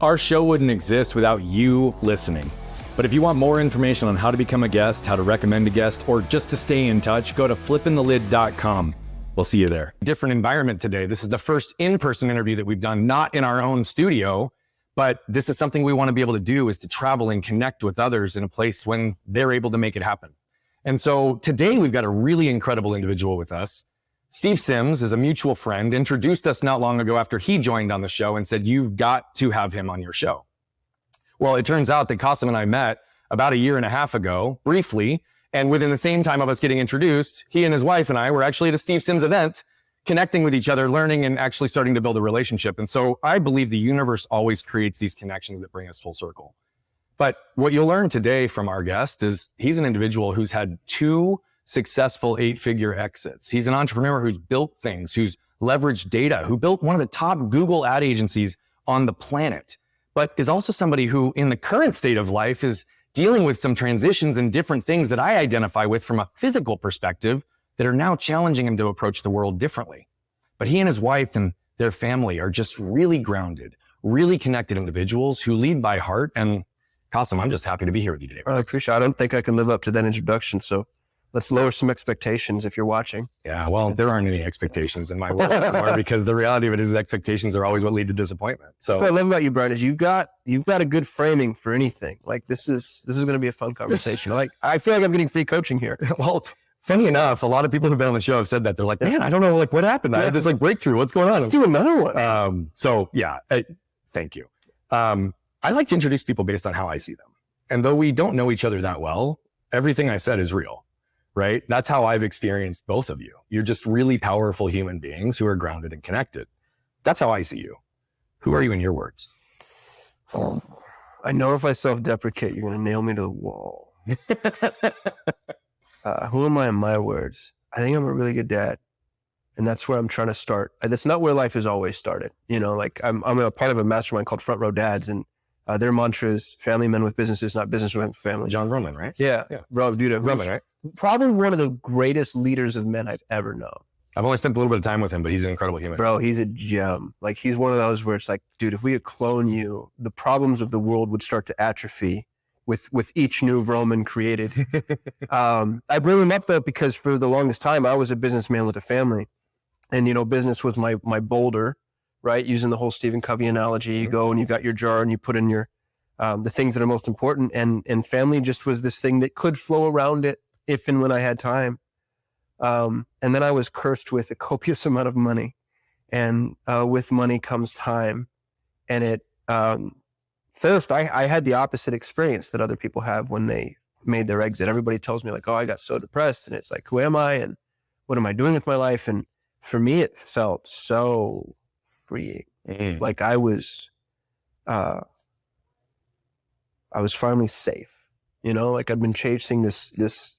Our show wouldn't exist without you listening. But if you want more information on how to become a guest, how to recommend a guest, or just to stay in touch, go to flippingthelid.com. We'll see you there. Different environment today. This is the first in-person interview that we've done, not in our own studio, but this is something we want to be able to do, is to travel and connect with others in a place when they're able to make it happen. And so today we've got a really incredible individual with us. Steve Sims is a mutual friend, introduced us not long ago after he joined on the show and said, you've got to have him on your show. Well, it turns out that Kasim and I met about 1.5 years ago, briefly, and within the same time of us getting introduced, he and his wife and I were actually at a Steve Sims event, connecting with each other, learning, and actually starting to build a relationship. And so I believe the universe always creates these connections that bring us full circle. But what you'll learn today from our guest is he's an individual who's had 2 successful 8-figure exits. He's an entrepreneur who's built things, who's leveraged data, who built one of the top Google ad agencies on the planet, but is also somebody who in the current state of life is dealing with some transitions and different things that I identify with from a physical perspective that are now challenging him to approach the world differently. But he and his wife and their family are just really grounded, really connected individuals who lead by heart. And Kasim, I'm just happy to be here with you today. I appreciate it. I don't think I can live up to that introduction, so let's lower some expectations if you're watching. Yeah, well, there aren't any expectations in my world anymore because the reality of it is expectations are always what lead to disappointment. So what I love about you, Brian, is you've got a good framing for anything. Like this is going to be a fun conversation. Like I feel like I'm getting free coaching here. Well, funny enough, a lot of people who've been on the show have said that. They're like, man, I don't know, like what happened? I had this like breakthrough. What's going on? Let's do another one. So yeah, thank you. I like to introduce people based on how I see them. And though we don't know each other that well, everything I said is real, right? That's how I've experienced both of you. You're just really powerful human beings who are grounded and connected. That's how I see you. Who are you in your words? I know if I self-deprecate, you're going to nail me to the wall. Who am I in my words? I think I'm a really good dad. And that's where I'm trying to start. That's not where life has always started. You know, like I'm a part of a mastermind called Front Row Dads, and their mantra is family men with businesses, not businessmen with family. John Roman, right? Yeah. Roman, right? Probably one of the greatest leaders of men I've ever known. I've only spent a little bit of time with him, but he's an incredible human. Bro, he's a gem. Like he's one of those where it's like, dude, if we could clone you, the problems of the world would start to atrophy with each new Roman created. I bring him up though, because for the longest time, I was a businessman with a family. And, you know, business was my boulder, right? Using the whole Stephen Covey analogy, you go and you got your jar and you put in your, the things that are most important. And family just was this thing that could flow around it if and when I had time. And then I was cursed with a copious amount of money, and with money comes time. And first I had the opposite experience that other people have when they made their exit. Everybody tells me like, oh, I got so depressed, and it's like, who am I? And what am I doing with my life? And for me, it felt so freeing. Like I was finally safe, you know, like I'd been chasing this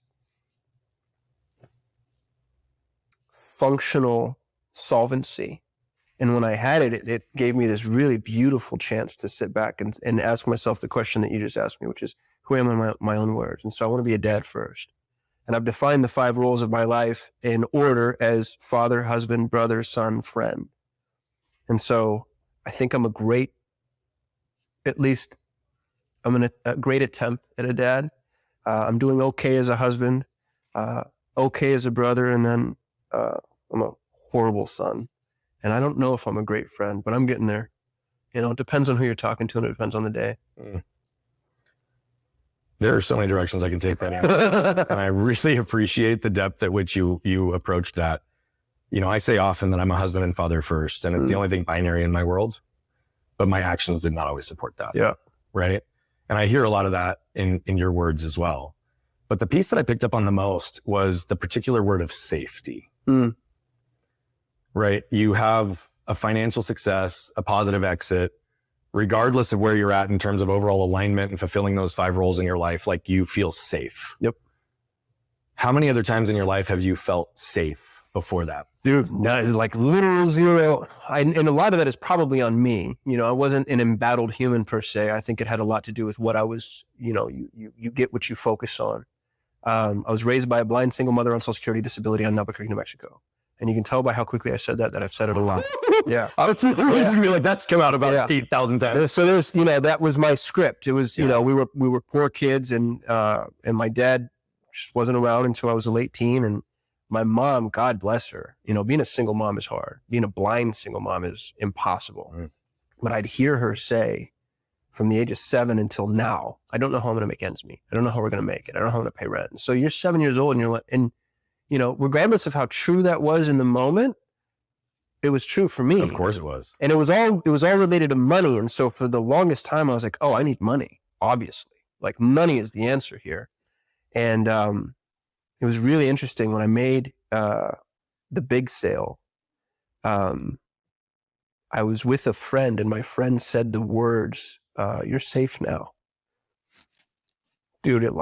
functional solvency. And when I had it, it gave me this really beautiful chance to sit back and ask myself the question that you just asked me, which is, who am I in my own words? And so I want to be a dad first. And I've defined the 5 roles of my life in order as father, husband, brother, son, friend. And so I think I'm a great attempt at a dad. I'm doing okay as a husband, okay as a brother, and then I'm a horrible son. And I don't know if I'm a great friend, but I'm getting there. You know, it depends on who you're talking to, and it depends on the day. There are so many directions I can take that in. And I really appreciate the depth at which you approached that. You know, I say often that I'm a husband and father first, and it's the only thing binary in my world, but my actions did not always support that. Yeah. Right. And I hear a lot of that in your words as well. But the piece that I picked up on the most was the particular word of safety. Right. You have a financial success, a positive exit, regardless of where you're at in terms of overall alignment and fulfilling those 5 roles in your life, like you feel safe. Yep. How many other times in your life have you felt safe before that? Dude, that is like literal zero. And a lot of that is probably on me. You know, I wasn't an embattled human per se. I think it had a lot to do with what I was, you know, you get what you focus on. I was raised by a blind single mother on Social Security disability on Albuquerque, New Mexico. And you can tell by how quickly I said that I've said it a lot. Yeah. I was gonna be like, that's come out about 8,000 times. So there's, that was my script. It was, we were poor kids, and my dad just wasn't around until I was a late teen. And my mom, God bless her, being a single mom is hard. Being a blind single mom is impossible. Mm. But I'd hear her say, from the age of 7 until now, I don't know how I'm going to make ends meet. I don't know how we're going to make it. I don't know how I'm going to pay rent. And so you're 7 years old, and you're like, regardless of how true that was in the moment, it was true for me. Of course it was. And it was all related to money. And so for the longest time, I was like, oh, I need money, obviously. Like, money is the answer here. And it was really interesting when I made the big sale. I was with a friend, and my friend said the words, "You're safe now." Dude, it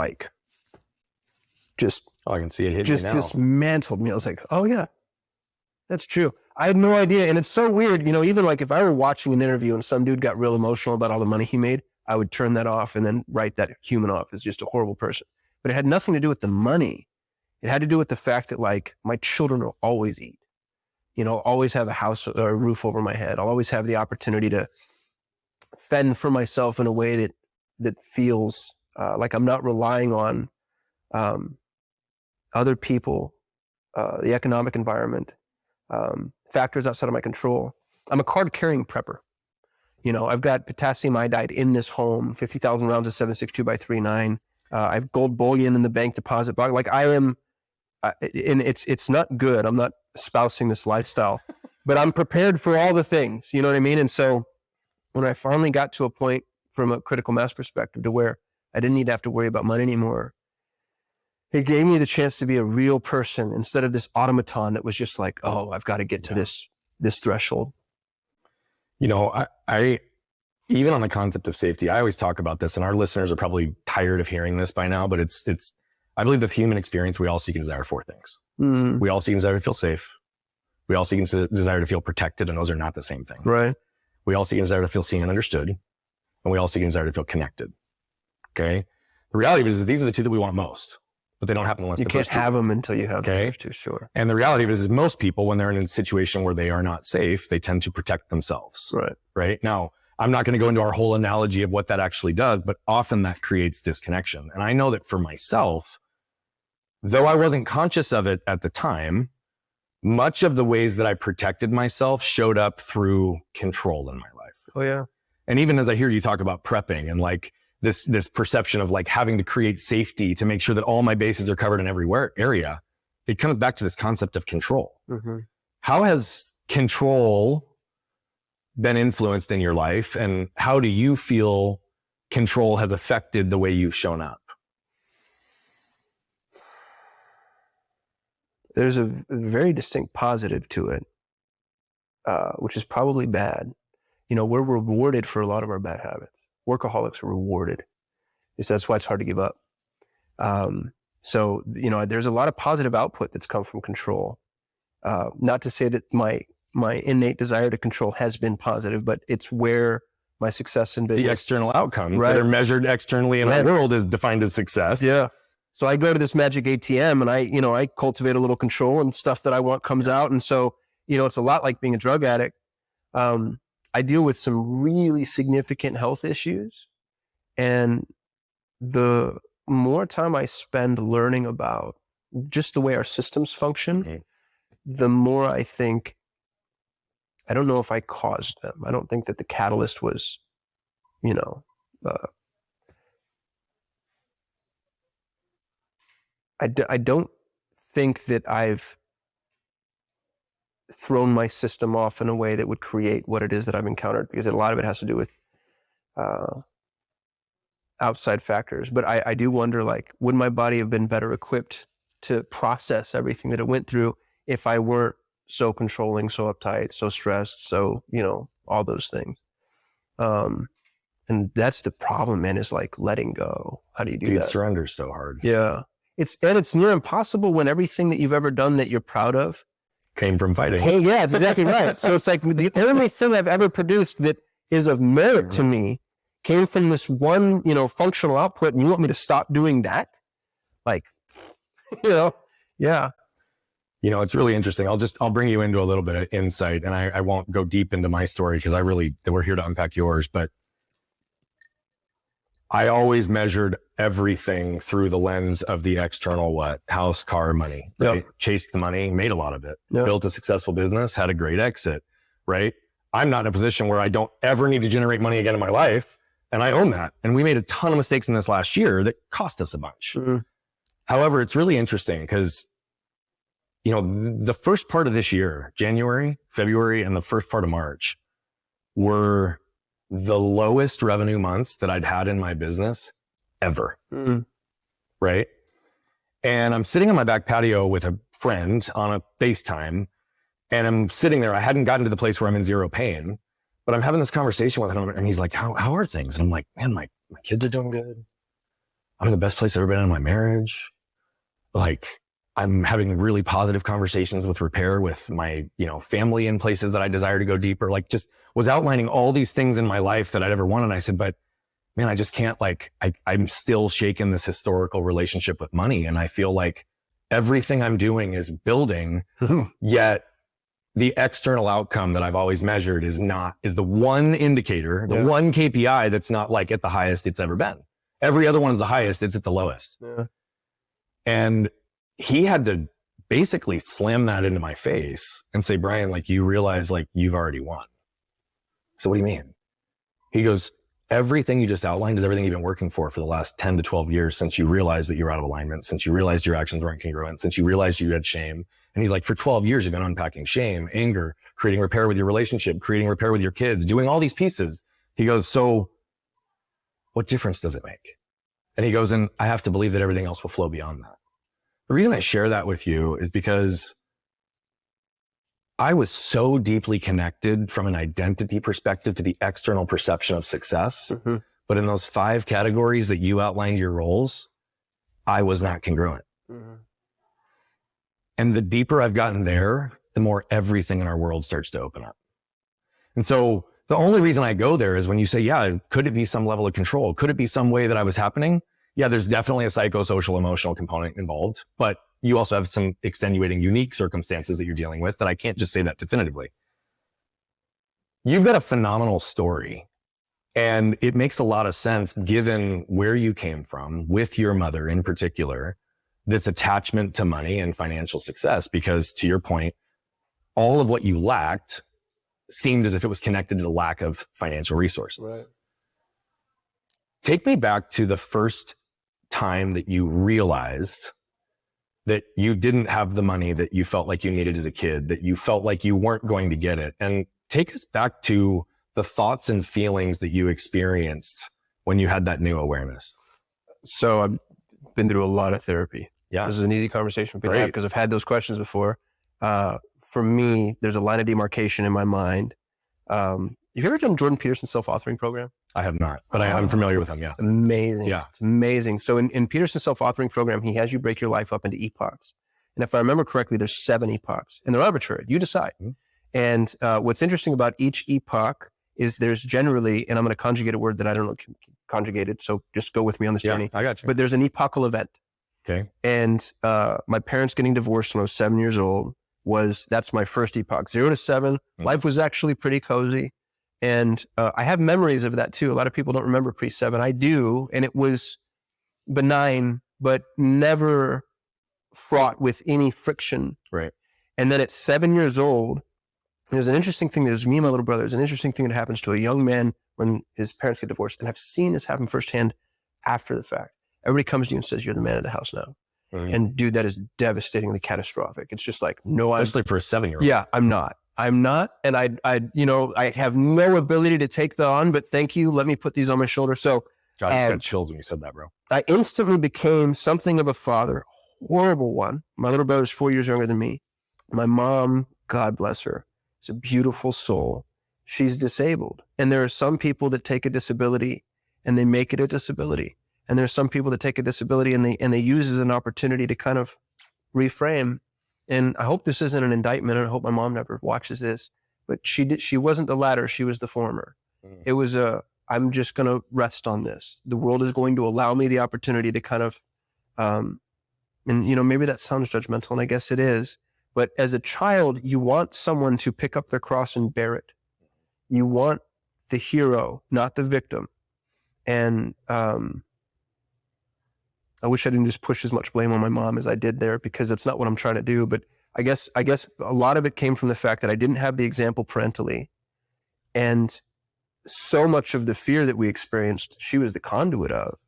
just I can see it hitting just you now. Dismantled me. I was like, oh yeah, that's true. I had no idea. And it's so weird, even like if I were watching an interview and some dude got real emotional about all the money he made, I would turn that off and then write that human off as just a horrible person. But it had nothing to do with the money. It had to do with the fact that, like, my children will always eat, always have a house or a roof over my head. I'll always have the opportunity to fend for myself in a way that feels like I'm not relying on other people, the economic environment, factors outside of my control. I'm a card-carrying prepper. I've got potassium iodide in this home, 50,000 rounds of 7.62 by 3.9. I have gold bullion in the bank deposit box. Like, I am, and it's not good. I'm not espousing this lifestyle, but I'm prepared for all the things. You know what I mean? And so when I finally got to a point from a critical mass perspective to where I didn't need to have to worry about money anymore, it gave me the chance to be a real person instead of this automaton that was just like, oh, I've got to get to this threshold. I even on the concept of safety, I always talk about this, and our listeners are probably tired of hearing this by now, but it's I believe the human experience, we all seek and desire 4 things. Mm. We all seek and desire to feel safe. We all seek and desire to feel protected, and those are not the same thing. Right. We all seek and desire to feel seen and understood, and we all seek and desire to feel connected. Okay. The reality is these are the 2 that we want most, but they don't happen unless you can't have them until you have the first 2. Sure. And the reality of it is most people, when they're in a situation where they are not safe, they tend to protect themselves. Right. Right. Now, I'm not going to go into our whole analogy of what that actually does, but often that creates disconnection. And I know that for myself, though I wasn't conscious of it at the time, much of the ways that I protected myself showed up through control in my life. Oh yeah. And even as I hear you talk about prepping and like this perception of like having to create safety to make sure that all my bases are covered in every area, it comes back to this concept of control. Mm-hmm. How has control been influenced in your life, and how do you feel control has affected the way you've shown up? There's a very distinct positive to it, which is probably bad. We're rewarded for a lot of our bad habits. Workaholics are rewarded. That's why it's hard to give up. So, there's a lot of positive output that's come from control. Not to say that my innate desire to control has been positive, but it's where my success in business. The external outcomes that are measured externally in our world is defined as success. Yeah. So I go to this magic ATM and I cultivate a little control, and stuff that I want comes out. And so, it's a lot like being a drug addict. I deal with some really significant health issues, and the more time I spend learning about just the way our systems function, the more I think, I don't know if I caused them. I don't think that the catalyst was, I don't think that I've thrown my system off in a way that would create what it is that I've encountered, because a lot of it has to do with outside factors. But I do wonder, like, would my body have been better equipped to process everything that it went through if I weren't so controlling, so uptight, so stressed, so, all those things. And that's the problem, man, is like letting go. How do you do that? Surrender's so hard. Yeah. It's near impossible when everything that you've ever done that you're proud of came from fighting. Hey, yeah, that's exactly right. So it's like the only thing I've ever produced that is of merit to me came from this one, functional output, and you want me to stop doing that? Like, yeah. You know, it's really interesting. I'll bring you into a little bit of insight, and I won't go deep into my story because we're here to unpack yours, but I always measured everything through the lens of the external house, car, money, right? Yep. Chased the money, made a lot of it, Yep. built a successful business, had a great exit, right? I'm not in a position where I don't ever need to generate money again in my life. And I own that. And we made a ton of mistakes in this last year that cost us a bunch. Mm-hmm. However, it's really interesting because, you know, the first part of this year, January, February, and the first part of March were the lowest revenue months that I'd had in my business ever. Mm-hmm. Right. And I'm sitting on my back patio with a friend on a FaceTime, and I'm sitting there. I hadn't gotten to the place where I'm in zero pain, but I'm having this conversation with him, and he's like, how are things? And I'm like, man, my kids are doing good. I'm in the best place I've ever been in my marriage. Like, I'm having really positive conversations with repair with my, you know, family in places that I desire to go deeper. Like, just was outlining all these things in my life that I'd ever wanted. And I said, but man, I just can't, like, I'm still shaking this historical relationship with money. And I feel like everything I'm doing is building, yet the external outcome that I've always measured is the one indicator, the one KPI that's not like at the highest it's ever been. Every other one's the highest, it's at the lowest. Yeah. And he had to basically slam that into my face and say, Brian, like, you realize, like, you've already won. So what do you mean? He goes, everything you just outlined is everything you've been working for the last 10 to 12 years since you realized that you're out of alignment, since you realized your actions weren't congruent, since you realized you had shame. And he's like, for 12 years, you've been unpacking shame, anger, creating repair with your relationship, creating repair with your kids, doing all these pieces. He goes, so what difference does it make? And he goes, and I have to believe that everything else will flow beyond that. The reason I share that with you is because I was so deeply connected from an identity perspective to the external perception of success. Mm-hmm. But in those 5 categories that you outlined your roles, I was not congruent. Mm-hmm. And the deeper I've gotten there, the more everything in our world starts to open up. And so the only reason I go there is when you say, yeah, could it be some level of control? Could it be some way that I was happening? Yeah, there's definitely a psychosocial emotional component involved, but you also have some extenuating, unique circumstances that you're dealing with that I can't just say that definitively. You've got a phenomenal story, and it makes a lot of sense given where you came from with your mother in particular, this attachment to money and financial success, because to your point, all of what you lacked seemed as if it was connected to the lack of financial resources. Right. Take me back to the first time that you realized that you didn't have the money that you felt like you needed as a kid, that you felt like you weren't going to get it. And take us back to the thoughts and feelings that you experienced when you had that new awareness. So I've been through a lot of therapy. Yeah. This is an easy conversation for me to have because I've had those questions before. For me, there's a line of demarcation in my mind. You've ever done Jordan Peterson's self-authoring program? I have not, but I'm familiar with him. Yeah. Amazing. Yeah. It's amazing. So in Peterson's self-authoring program, he has you break your life up into epochs. And if I remember correctly, there's 7 epochs and they're arbitrary. You decide. Mm-hmm. And what's interesting about each epoch is there's generally, and I'm going to conjugate a word that I don't know conjugated. So just go with me on this journey. I got you. But there's an epochal event. Okay. And my parents getting divorced when I was 7 years old that's my first epoch. 0 to 7. Mm-hmm. Life was actually pretty cozy. And I have memories of that too. A lot of people don't remember pre-7. I do. And it was benign, but never fraught with any friction. Right. And then at 7 years old, there's an interesting thing. There's me and my little brother. There's an interesting thing that happens to a young man when his parents get divorced. And I've seen this happen firsthand after the fact. Everybody comes to you and says, you're the man of the house now. Mm-hmm. And dude, that is devastatingly catastrophic. It's just like, no, especially for a 7-year-old. Yeah, I'm not. And I have no ability to take that on, but thank you. Let me put these on my shoulder. So God, I just got chills when you said that, bro. I instantly became something of a father, horrible one. My little brother's 4 years younger than me. My mom, God bless her, is a beautiful soul. She's disabled. And there are some people that take a disability and they make it a disability. And there are some people that take a disability and they use it as an opportunity to kind of reframe. And I hope this isn't an indictment, and I hope my mom never watches this, but she wasn't the latter, she was the former. Mm. It was I'm just going to rest on this. The world is going to allow me the opportunity to kind of, and maybe that sounds judgmental, and I guess it is, But as a child, you want someone to pick up their cross and bear it. You want the hero, not the victim. And I wish I didn't just push as much blame on my mom as I did there, because that's not what I'm trying to do. But I guess a lot of it came from the fact that I didn't have the example parentally. And so much of the fear that we experienced, she was the conduit of.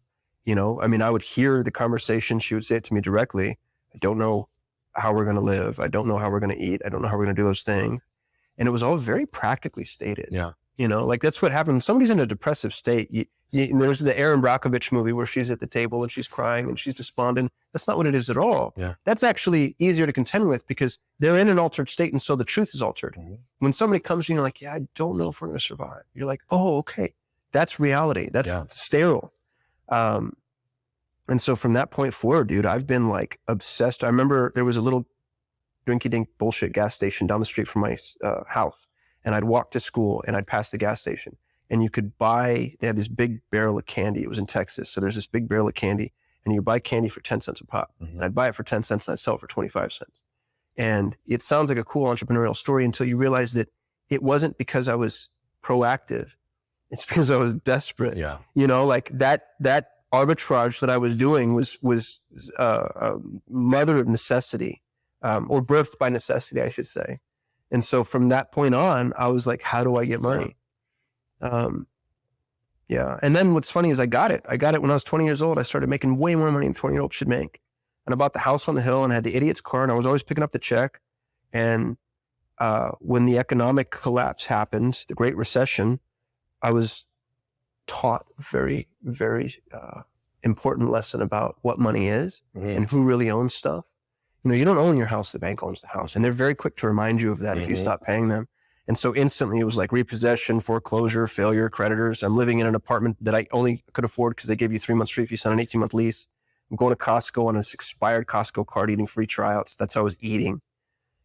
You know, I mean, I would hear the conversation. She would say it to me directly. I don't know how we're going to live. I don't know how we're going to eat. I don't know how we're going to do those things. And it was all very practically stated. Yeah. You know, like that's what happens when somebody's in a depressive state. There's the Erin Brockovich movie where she's at the table and she's crying and she's despondent. That's not what it is at all. Yeah. That's actually easier to contend with because they're in an altered state, and so the truth is altered. Mm-hmm. When somebody comes to you and you're like, yeah, I don't know if we're going to survive. You're like, oh, okay. That's reality. That's sterile. And so from that point forward, dude, I've been like obsessed. I remember there was a little drinky-dink bullshit gas station down the street from my house. And I'd walk to school and I'd pass the gas station, and you could buy, they had this big barrel of candy. It was in Texas. So there's this big barrel of candy, and you buy candy for 10 cents a pop. Mm-hmm. And I'd buy it for 10 cents and I'd sell it for 25 cents. And it sounds like a cool entrepreneurial story until you realize that it wasn't because I was proactive. It's because I was desperate. Yeah. You know, like that arbitrage that I was doing was mother of necessity, or birthed by necessity, I should say. And so from that point on, I was like, how do I get money? Yeah. And then what's funny is I got it. I got it when I was 20 years old. I started making way more money than 20-year-olds should make. And I bought the house on the hill and I had the idiot's car, and I was always picking up the check. And when the economic collapse happened, the Great Recession, I was taught a very, very important lesson about what money is and who really owns stuff. You know, you don't own your house, the bank owns the house. And they're very quick to remind you of that if you stop paying them. And so instantly it was like repossession, foreclosure, failure, creditors. I'm living in an apartment that I only could afford because they gave you 3 months free if you sign an 18-month lease. I'm going to Costco on this expired Costco card, eating free tryouts. That's how I was eating.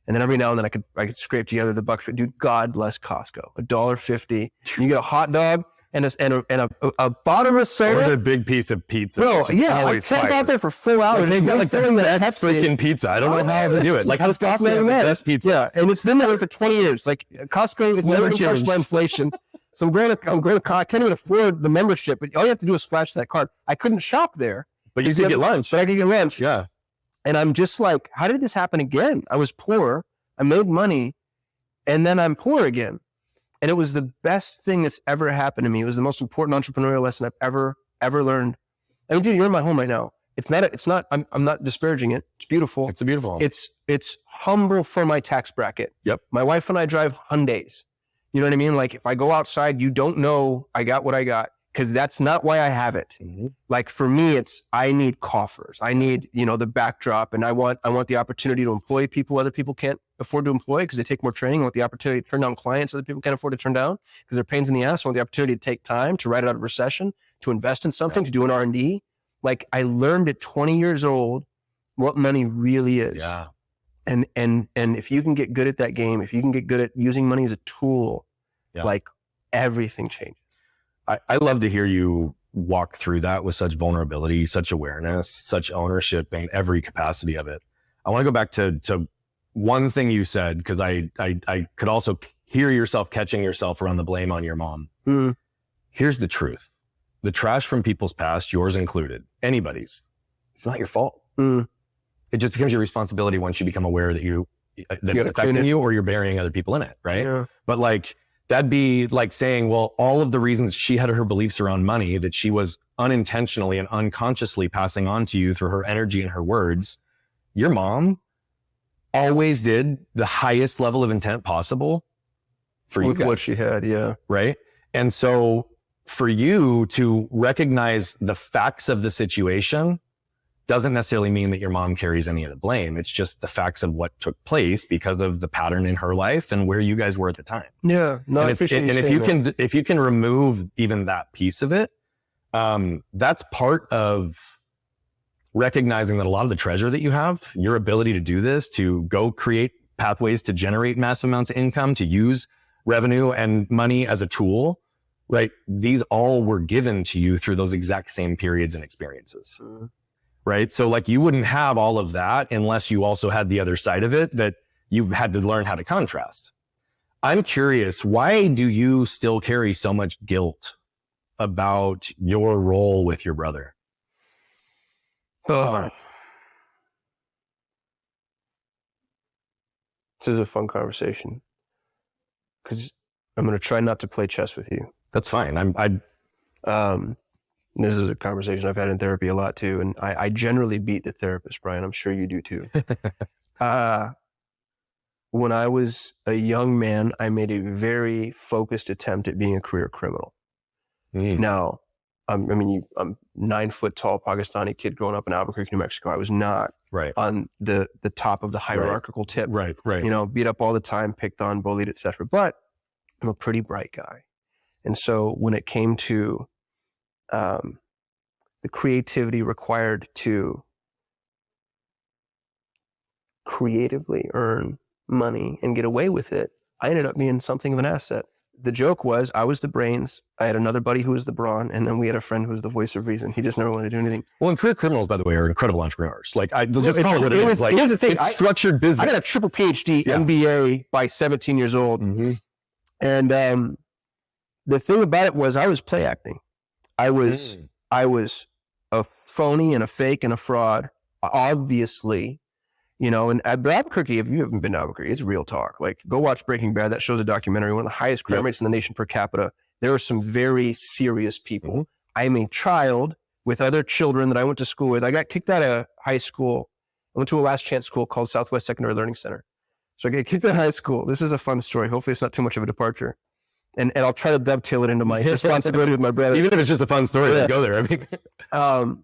And then every now and then I could scrape together the bucks. Dude, God bless Costco. $1.50. You get a hot dog and a bottomless soda. Or the big piece of pizza. Bro, yeah, I camped out there for 4 hours. They've got like the best freaking pizza. I don't know how they do it. Like, how does Costco have the best pizza? Yeah, and it's been that way for 20 years. Like, Costco has never touched by inflation. So I'm going to, I can't even afford the membership, but all you have to do is flash that card. I couldn't shop there. But you could get lunch. But I could get lunch. Yeah. And I'm just like, how did this happen again? I was poor. I made money, and then I'm poor again. And it was the best thing that's ever happened to me. It was the most important entrepreneurial lesson I've ever learned. I mean, dude, you're in my home right now. I'm not disparaging it. It's beautiful. It's a beautiful home. It's humble for my tax bracket. Yep. My wife and I drive Hyundais. You know what I mean? Like, if I go outside, you don't know I got what I got, because that's not why I have it. Mm-hmm. Like, for me, I need coffers. I need, the backdrop, and I want the opportunity to employ people other people can't afford to employ because they take more training. I want the opportunity to turn down clients other people can't afford to turn down because they're pains in the ass. I want the opportunity to take time to ride out of recession, to invest in something, to do an R&D. Like, I learned at 20 years old what money really is. Yeah. And if you can get good at that game, if you can get good at using money as a tool, like, everything changes. I love to hear you walk through that with such vulnerability, such awareness, such ownership in every capacity of it. I want to go back to one thing you said, because I could also hear yourself catching yourself around the blame on your mom. Mm. Here's the truth. The trash from people's past, yours included, anybody's, it's not your fault. Mm. It just becomes your responsibility once you become aware that it's affecting you, or you're burying other people in it, right? Yeah. But like, that'd be like saying, well, all of the reasons she had her beliefs around money that she was unintentionally and unconsciously passing on to you through her energy and her words, your mom always did the highest level of intent possible for you guys. With what she had, yeah. Right? And so for you to recognize the facts of the situation doesn't necessarily mean that your mom carries any of the blame. It's just the facts of what took place because of the pattern in her life and where you guys were at the time. Yeah. No, and if you can remove even that piece of it, that's part of recognizing that a lot of the treasure that you have, your ability to do this, to go create pathways to generate massive amounts of income, to use revenue and money as a tool, right? These all were given to you through those exact same periods and experiences. Mm. Right. So like, you wouldn't have all of that unless you also had the other side of it that you've had to learn how to contrast. I'm curious, why do you still carry so much guilt about your role with your brother? Oh. This is a fun conversation because I'm going to try not to play chess with you. That's fine. This is a conversation I've had in therapy a lot too. And I generally beat the therapist, Brian. I'm sure you do too. When I was a young man, I made a very focused attempt at being a career criminal. Now, I'm 9-foot tall Pakistani kid growing up in Albuquerque, New Mexico. I was not on the top of the hierarchical tip. Right. Beat up all the time, picked on, bullied, etc. But I'm a pretty bright guy. And so when it came to the creativity required to creatively earn money and get away with it, I ended up being something of an asset. The joke was I was the brains. I had another buddy who was the brawn, and then we had a friend who was the voice of reason. He just never wanted to do anything. Well, and career criminals, by the way, are incredible entrepreneurs. Like, just call it what it is. Like, here's the thing: it's structured business. I got a triple PhD, MBA by 17 years old, and the thing about it was I was play acting. I was a phony and a fake and a fraud, obviously. And at Albuquerque, if you haven't been to Albuquerque, it's real talk. Like, go watch Breaking Bad. That show's a documentary, one of the highest crime rates in the nation per capita. There are some very serious people. I'm a child with other children that I went to school with. I got kicked out of high school. I went to a last chance school called Southwest Secondary Learning Center. So I got kicked out of high school. This is a fun story. Hopefully it's not too much of a departure. And I'll try to dovetail it into my responsibility with my brother. Even if it's just a fun story, go there.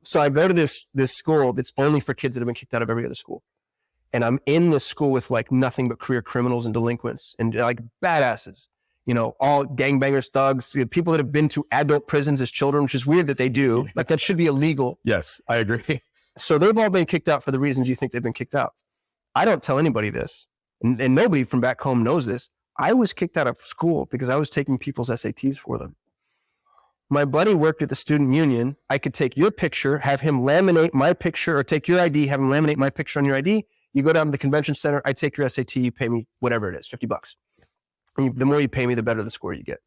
So I go to this school that's only for kids that have been kicked out of every other school. And I'm in this school with like nothing but career criminals and delinquents and like badasses, all gangbangers, thugs, people that have been to adult prisons as children, which is weird that they do. Like, that should be illegal. Yes, I agree. So they've all been kicked out for the reasons you think they've been kicked out. I don't tell anybody this. And nobody from back home knows this. I was kicked out of school because I was taking people's SATs for them. My buddy worked at the student union. I could take your picture, have him laminate my picture, or take your ID, have him laminate my picture on your ID. You go down to the convention center, I take your SAT, you pay me whatever it is, $50. And the more you pay me, the better the score you get.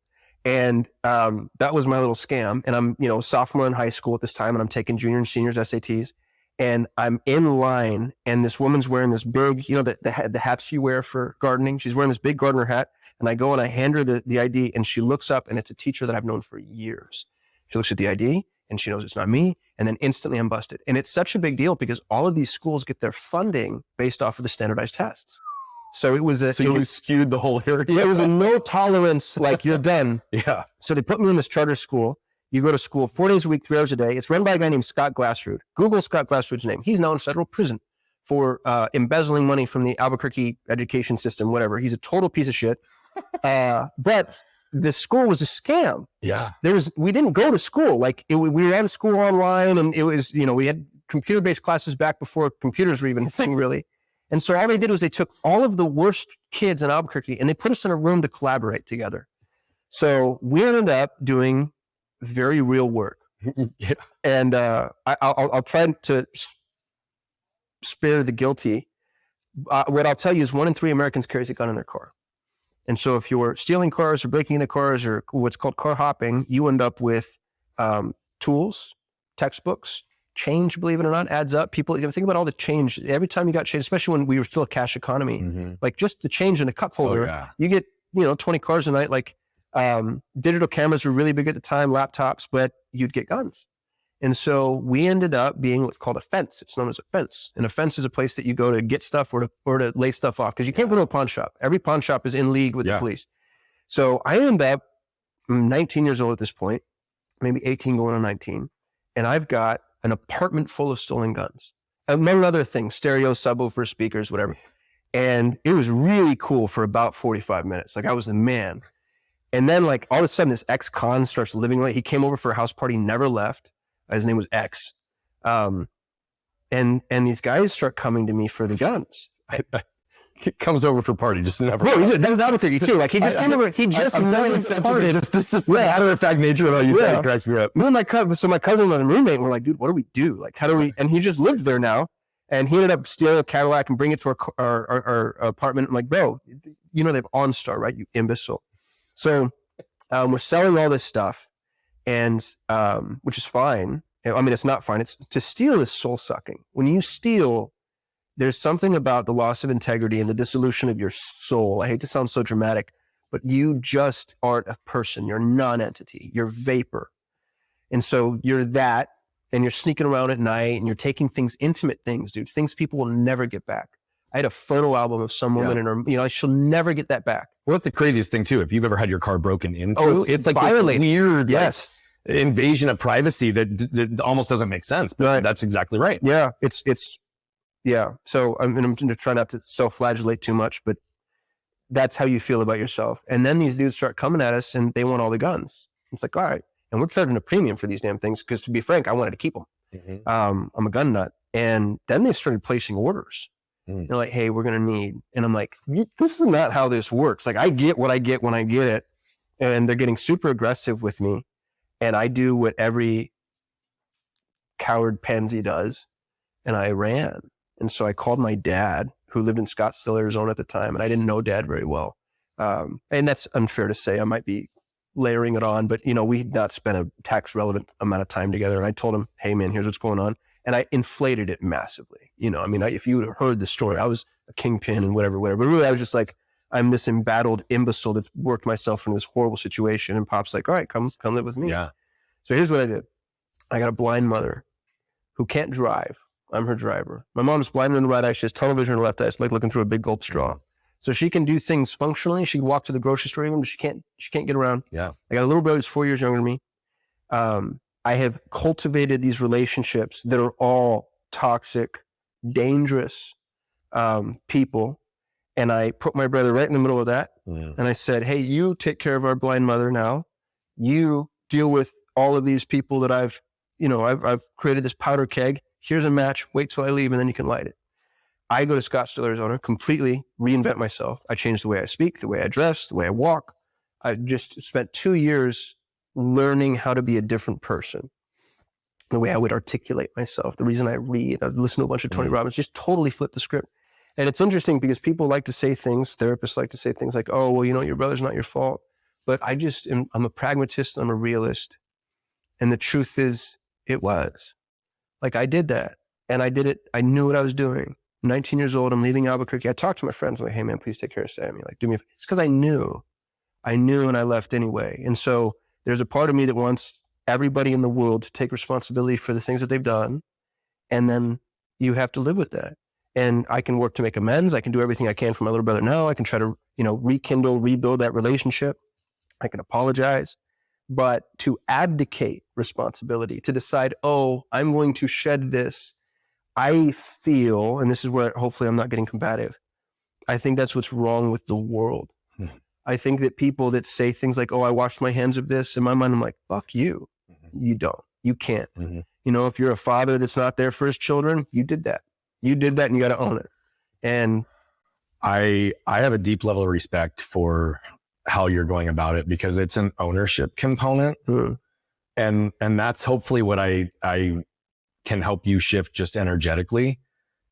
And that was my little scam. And I'm, sophomore in high school at this time, and I'm taking junior and seniors SATs. And I'm in line, and this woman's wearing this big, the hats you wear for gardening. She's wearing this big gardener hat. And I go and I hand her the ID, and she looks up, and it's a teacher that I've known for years. She looks at the ID, and she knows it's not me. And then instantly I'm busted. And it's such a big deal because all of these schools get their funding based off of the standardized tests. So it was you skewed the whole area. It was a no tolerance, like, you're done. Yeah. So they put me in this charter school. You go to school 4 days a week, 3 hours a day. It's run by a guy named Scott Glassroot. Google Scott Glassroot's name. He's now in federal prison for embezzling money from the Albuquerque education system, whatever. He's a total piece of shit. But the school was a scam. Yeah. We didn't go to school. Like, we were out of school online, and it was, we had computer-based classes back before computers were even a thing, really. And so all they did was they took all of the worst kids in Albuquerque and they put us in a room to collaborate together. So we ended up doing very real work. Yeah. And I'll try to spare the guilty. What I'll tell you is 1 in 3 Americans carries a gun in their car. And so if you're stealing cars or breaking into cars or what's called car hopping, you end up with tools, textbooks, change, believe it or not, adds up. People, think about all the change. Every time you got change, especially when we were still a cash economy, like just the change in the cup holder, you get, 20 cars a night. Like digital cameras were really big at the time, laptops, but you'd get guns. And so we ended up being what's called a fence. It's known as a fence. And a fence is a place that you go to get stuff or to lay stuff off, because you can't go to a pawn shop. Every pawn shop is in league with the police. So I ended up 19 years old at this point, maybe 18 going on 19. And I've got an apartment full of stolen guns, among other things, stereo, subwoofers, speakers, whatever. And it was really cool for about 45 minutes. Like, I was the man. And then, like, all of a sudden this ex-con starts living late. He came over for a house party, never left. His name was X. And these guys start coming to me for the guns. He comes over for party, just never. Bro, that was Albuquerque too. Like, he just came over. He just never parted. This is the matter-of-fact nature of how you say it cracks me up. Me and my cousin and roommate were like, dude, what do we do? Like, how do we? And he just lived there now. And he ended up stealing a Cadillac and bringing it to our apartment. I'm like, bro, you know they have OnStar, right? You imbecile. So we're selling all this stuff, and which is fine. I mean, it's not fine. To steal is soul sucking. When you steal, there's something about the loss of integrity and the dissolution of your soul. I hate to sound so dramatic, but you just aren't a person. You're a non-entity. You're vapor. And so you're that, and you're sneaking around at night, and you're taking things, intimate things, dude, things people will never get back. I had a photo album of some woman, and she'll never get that back. Well, that's the craziest thing too. If you've ever had your car broken into, it's like violating. This weird, yes. Invasion of privacy that almost doesn't make sense. But right. That's exactly right. Yeah, yeah. So I'm going to try not to self-flagellate too much, but that's how you feel about yourself. And then these dudes start coming at us, and they want all the guns. It's like, all right. And we're charging a premium for these damn things because, to be frank, I wanted to keep them. Mm-hmm. I'm a gun nut. And then they started placing orders. They're like, hey, we're going to need. And I'm like, this is not how this works. Like, I get what I get when I get it. And they're getting super aggressive with me. And I do what every coward pansy does. And I ran. And so I called my dad, who lived in Scottsdale, Arizona at the time. And I didn't know Dad very well. And that's unfair to say. I might be layering it on, but we had not spent a tax relevant amount of time together. And I told him, hey man, here's what's going on. And I inflated it massively. If you would have heard the story, I was a kingpin and whatever. But really I was just like, I'm this embattled imbecile that's worked myself into this horrible situation. And Pop's like, all right, come live with me. Yeah. So here's what I did. I got a blind mother who can't drive. I'm her driver. My mom's blind in the right eye. She has tunnel vision in her left eye. It's like looking through a big gulp straw. So she can do things functionally. She can walk to the grocery store even, but she can't get around. Yeah. I got a little brother who's 4 years younger than me. I have cultivated these relationships that are all toxic, dangerous people. And I put my brother right in the middle of that. Yeah. And I said, hey, you take care of our blind mother now. You deal with all of these people that I've created this powder keg. Here's a match. Wait till I leave and then you can light it. I go to Scottsdale, Arizona, completely reinvent myself. I changed the way I speak, the way I dress, the way I walk. I just spent 2 years learning how to be a different person, the way I would articulate myself, the reason I read, I listen to a bunch of Tony Robbins, just totally flip the script. And it's interesting because people like to say things, therapists like to say things like, oh, well, your brother's not your fault. But I'm a pragmatist, I'm a realist. And the truth is, it was. Like I did that and I did it. I knew what I was doing. 19 years old, I'm leaving Albuquerque. I talked to my friends. I'm like, hey man, please take care of Sammy. Like, do me a favor. It's because I knew and I left anyway. And so there's a part of me that wants everybody in the world to take responsibility for the things that they've done. And then you have to live with that. And I can work to make amends. I can do everything I can for my little brother now. I can try to, rekindle, rebuild that relationship. I can apologize. But to abdicate responsibility, to decide, oh, I'm going to shed this, I feel, and this is where hopefully I'm not getting combative, I think that's what's wrong with the world. I think that people that say things like, oh, I washed my hands of this, in my mind, I'm like, fuck you. You don't. You can't. If you're a father that's not there for his children, you did that. You did that and you got to own it. And I have a deep level of respect for how you're going about it because it's an ownership component. And that's hopefully what I can help you shift just energetically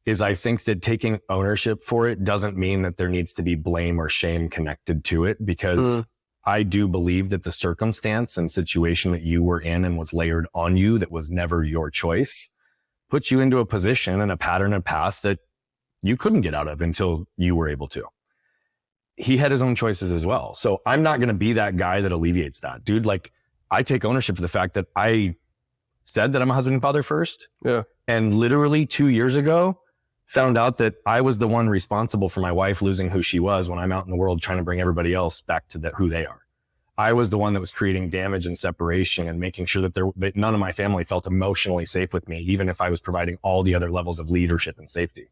is I think that taking ownership for it doesn't mean that there needs to be blame or shame connected to it because I do believe that the circumstance and situation that you were in and was layered on you that was never your choice put you into a position and a pattern of past that you couldn't get out of until you were able to. He had his own choices as well. So I'm not going to be that guy that alleviates that. Dude, like I take ownership for the fact that I said that I'm a husband and father first. Yeah. And literally 2 years ago, found out that I was the one responsible for my wife losing who she was when I'm out in the world trying to bring everybody else back to who they are. I was the one that was creating damage and separation and making sure that none of my family felt emotionally safe with me, even if I was providing all the other levels of leadership and safety.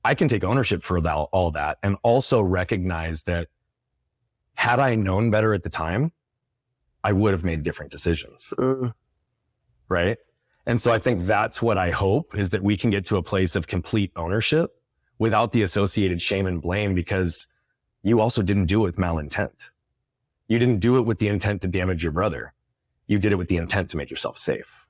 I can take ownership for all that and also recognize that had I known better at the time, I would have made different decisions. Right? And so I think that's what I hope is that we can get to a place of complete ownership without the associated shame and blame because you also didn't do it with malintent. You didn't do it with the intent to damage your brother. You did it with the intent to make yourself safe.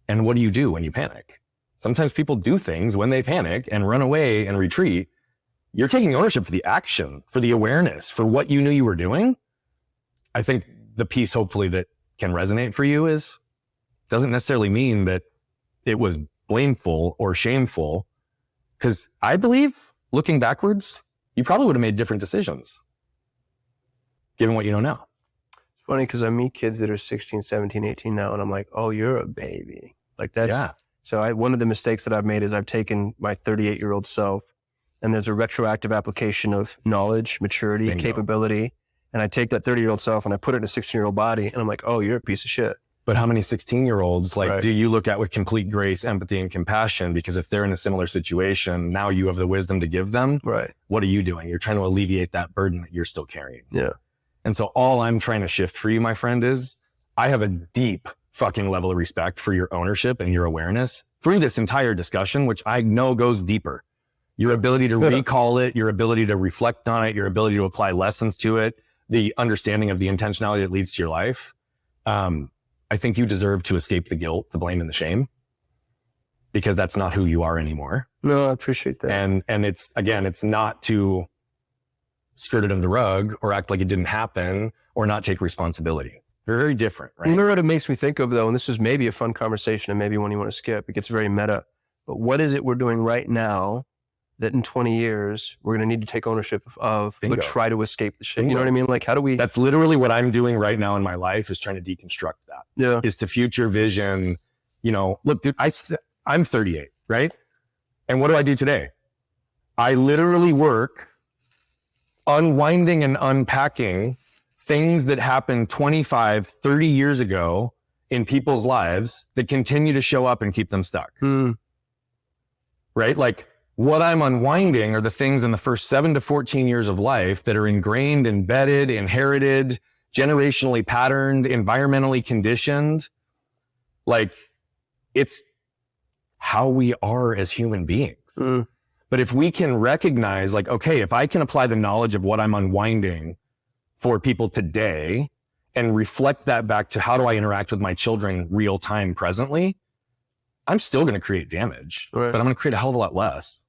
And what do you do when you panic? Sometimes people do things when they panic and run away and retreat. You're taking ownership for the action, for the awareness, for what you knew you were doing. I think the piece hopefully that can resonate for you is, doesn't necessarily mean that it was blameful or shameful. Because I believe, looking backwards, you probably would have made different decisions, given what you know now. It's funny because I meet kids that are 16, 17, 18 now, and I'm like, oh, you're a baby. Like that's, Yeah. So one of the mistakes that I've made is I've taken my 38-year-old self, and there's a retroactive application of knowledge, maturity, Bingo. capability. And I take that 30-year-old self and I put it in a 16-year-old body, and I'm like, oh, you're a piece of shit. But how many 16-year-olds Right. do you look at with complete grace, empathy, and compassion? Because if they're in a similar situation, now you have the wisdom to give them. Right. What are you doing? You're trying to alleviate that burden that you're still carrying. Yeah. And so all I'm trying to shift for you, my friend, is I have a deep fucking level of respect for your ownership and your awareness through this entire discussion, which I know goes deeper. Your ability to recall it, your ability to reflect on it, your ability to apply lessons to it, the understanding of the intentionality that leads to your life. I think you deserve to escape the guilt, the blame, and the shame, because that's not who you are anymore. No, I appreciate that. And it's, again, it's not to skirt it under the rug or act like it didn't happen or not take responsibility. They're very different, right? You know what it makes me think of, though, and this is maybe a fun conversation and maybe one you want to skip. It gets very meta. But what is it we're doing right now that in 20 years we're going to need to take ownership of, Bingo. but try to escape the shit? Bingo. You know what I mean? Like, how do we... That's literally what I'm doing right now in my life, is trying to deconstruct that. Yeah. Is to future vision, look, dude, I'm 38, right? And what do I do today? I literally work unwinding and unpacking things that happened 25, 30 years ago in people's lives that continue to show up and keep them stuck. Right? Like, what I'm unwinding are the things in the first 7 to 14 years of life that are ingrained, embedded, inherited, generationally patterned, environmentally conditioned. Like, it's how we are as human beings. But if we can recognize, like, okay, if I can apply the knowledge of what I'm unwinding for people today and reflect that back to how do I interact with my children real time presently, I'm still going to create damage, Right. but I'm going to create a hell of a lot less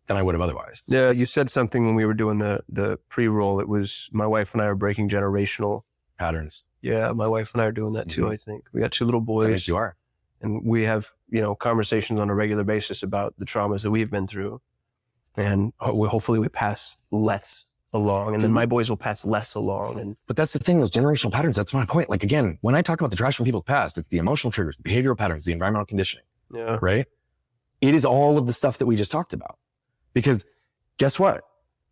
than I would have otherwise. Yeah, you said something when we were doing the pre-roll. It was my wife and I are breaking generational Patterns. Yeah, my wife and I are doing that too, Mhm. I think. We got 2 little Yes, boys, you are. and we have, conversations on a regular basis about the traumas that we've been through. And hopefully we pass less along, and then my boys will pass less along. And But that's the thing, those generational patterns, that's my point. Like, again, when I talk about the trash from people's past, it's the emotional triggers, the behavioral patterns, the environmental conditioning, yeah, right? It is all of the stuff that we just talked about. Because guess what?